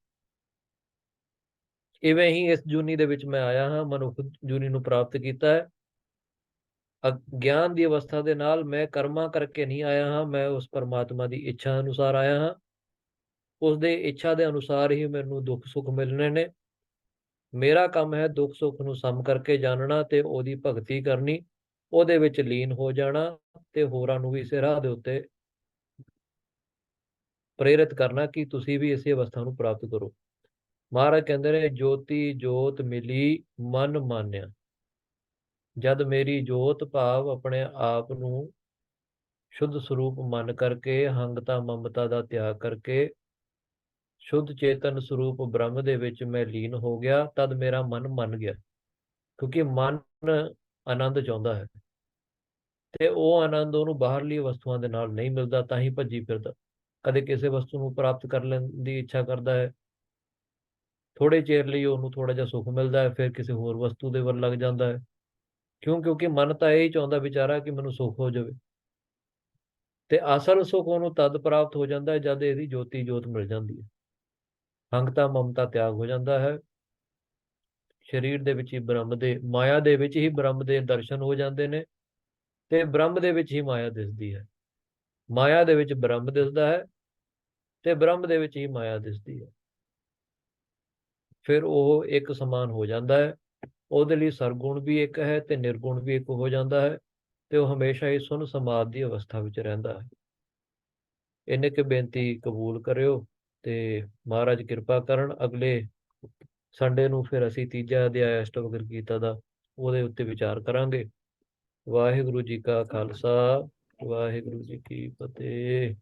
ਇਵੇਂ ਹੀ ਇਸ ਜੂਨੀ ਦੇ ਵਿੱਚ ਮੈਂ ਆਇਆ ਹਾਂ, ਮਨੁੱਖ ਜੂਨੀ ਨੂੰ ਪ੍ਰਾਪਤ ਕੀਤਾ ਹੈ। ਗਿਆਨ ਦੀ ਅਵਸਥਾ ਦੇ ਨਾਲ ਮੈਂ ਕਰਮਾਂ ਕਰਕੇ ਨਹੀਂ ਆਇਆ ਹਾਂ, ਮੈਂ ਉਸ ਪਰਮਾਤਮਾ ਦੀ ਇੱਛਾ ਅਨੁਸਾਰ ਆਇਆ ਹਾਂ। ਉਸ ਦੇ ਇੱਛਾ ਦੇ ਅਨੁਸਾਰ ਹੀ ਮੈਨੂੰ ਦੁੱਖ ਸੁੱਖ ਮਿਲਣੇ ਨੇ। ਮੇਰਾ ਕੰਮ ਹੈ ਦੁੱਖ ਸੁੱਖ ਨੂੰ ਸਮ ਕਰਕੇ ਜਾਣਨਾ ਤੇ ਉਹਦੀ ਭਗਤੀ ਕਰਨੀ, ਉਹਦੇ ਵਿੱਚ ਲੀਨ ਹੋ ਜਾਣਾ ਤੇ ਹੋਰਾਂ ਨੂੰ ਵੀ ਇਸੇ ਰਾਹ ਦੇ ਉੱਤੇ ਪ੍ਰੇਰਿਤ ਕਰਨਾ ਕਿ ਤੁਸੀਂ ਵੀ ਇਸੇ ਅਵਸਥਾ ਨੂੰ ਪ੍ਰਾਪਤ ਕਰੋ। ਮਹਾਰਾਜ ਕਹਿੰਦੇ ਨੇ, ਜੋਤੀ ਜੋਤ ਮਿਲੀ ਮਨ ਮਾਨਿਆ। ਜਦ ਮੇਰੀ ਜੋਤ, ਭਾਵ ਆਪਣੇ ਆਪ ਨੂੰ ਸ਼ੁੱਧ ਸਰੂਪ ਮੰਨ ਕਰਕੇ, ਹੰਗਤਾ ਮਮਤਾ ਦਾ ਤਿਆਗ ਕਰਕੇ ਸ਼ੁੱਧ ਚੇਤਨ ਸਰੂਪ ਬ੍ਰਹਮ ਦੇ ਵਿੱਚ ਮੈਂ ਲੀਨ ਹੋ ਗਿਆ, ਤਦ ਮੇਰਾ ਮਨ ਮੰਨ ਗਿਆ। ਕਿਉਂਕਿ ਮਨ ਆਨੰਦ ਚਾਹੁੰਦਾ ਹੈ। ਤੇ ਉਹ ਆਨੰਦ ਉਹਨੂੰ ਬਾਹਰਲੀ ਵਸਤੂਆਂ ਦੇ ਨਾਲ ਨਹੀਂ ਮਿਲਦਾ, ਤਾਂ ਹੀ ਭੱਜੀ ਫਿਰਦਾ। ਕਦੇ ਕਿਸੇ ਵਸਤੂ ਨੂੰ ਪ੍ਰਾਪਤ ਕਰ ਲੈਣ ਦੀ ਇੱਛਾ ਕਰਦਾ ਹੈ, ਥੋੜੇ ਚਿਰ ਲਈ ਉਹਨੂੰ ਥੋੜਾ ਜਿਹਾ ਸੁੱਖ ਮਿਲਦਾ ਹੈ, ਫਿਰ ਕਿਸੇ ਹੋਰ ਵਸਤੂ ਦੇ ਵੱਲ ਲੱਗ ਜਾਂਦਾ ਹੈ। ਕਿਉਂ? ਕਿਉਂਕਿ ਮਨ ਤਾਂ ਇਹ ਹੀ ਚਾਹੁੰਦਾ ਵਿਚਾਰਾ ਕਿ ਮੈਨੂੰ ਸੁੱਖ ਹੋ ਜਾਵੇ। ਤੇ ਅਸਲ ਸੁੱਖ ਉਹਨੂੰ ਤਦ ਪ੍ਰਾਪਤ ਹੋ ਜਾਂਦਾ ਹੈ ਜਦ ਇਹਦੀ ਜੋਤੀ ਜੋਤ ਮਿਲ ਜਾਂਦੀ ਹੈ। ਹੰਗਤਾ ਮਮਤਾ ਤਿਆਗ ਹੋ ਜਾਂਦਾ ਹੈ। ਸਰੀਰ ਦੇ ਵਿੱਚ ਹੀ ਬ੍ਰਹਮ ਦੇ, ਮਾਇਆ ਦੇ ਵਿੱਚ ਹੀ ਬ੍ਰਹਮ ਦੇ ਦਰਸ਼ਨ ਹੋ ਜਾਂਦੇ ਨੇ, ਤੇ ਬ੍ਰਹਮ ਦੇ ਵਿੱਚ ਹੀ ਮਾਇਆ ਦਿਸਦੀ ਹੈ। ਮਾਇਆ ਦੇ ਵਿੱਚ ਬ੍ਰਹਮ ਦਿਸਦਾ ਹੈ, ਤੇ ਬ੍ਰਹਮ ਦੇ ਵਿੱਚ ਹੀ ਮਾਇਆ ਦਿਸਦੀ ਹੈ। ਫਿਰ ਉਹ ਇੱਕ ਸਮਾਨ ਹੋ ਜਾਂਦਾ ਹੈ। ਉਹਦੇ ਲਈ ਸਰਗੁਣ ਵੀ ਇੱਕ ਹੈ ਤੇ ਨਿਰਗੁਣ ਵੀ ਇੱਕ ਹੋ ਜਾਂਦਾ ਹੈ, ਤੇ ਉਹ ਹਮੇਸ਼ਾ ਹੀ ਸੁਨ ਸਮਾਧ ਦੀ ਅਵਸਥਾ ਵਿੱਚ ਰਹਿੰਦਾ ਹੈ। ਇੰਨੇ ਕੁ ਬੇਨਤੀ ਕਬੂਲ ਕਰਿਓ, ਤੇ ਮਹਾਰਾਜ ਕਿਰਪਾ ਕਰਨ। ਅਗਲੇ ਸੰਡੇ ਨੂੰ ਫਿਰ ਅਸੀਂ ਤੀਜਾ ਅਧਿਆਇ ਅਸ਼ਟਵਕਰ ਗੀਤਾ ਦਾ, ਉਹਦੇ ਉੱਤੇ ਵਿਚਾਰ ਕਰਾਂਗੇ। ਵਾਹਿਗੁਰੂ ਜੀ ਕਾ ਖਾਲਸਾ, ਵਾਹਿਗੁਰੂ ਜੀ ਕੀ ਫਤਿਹ।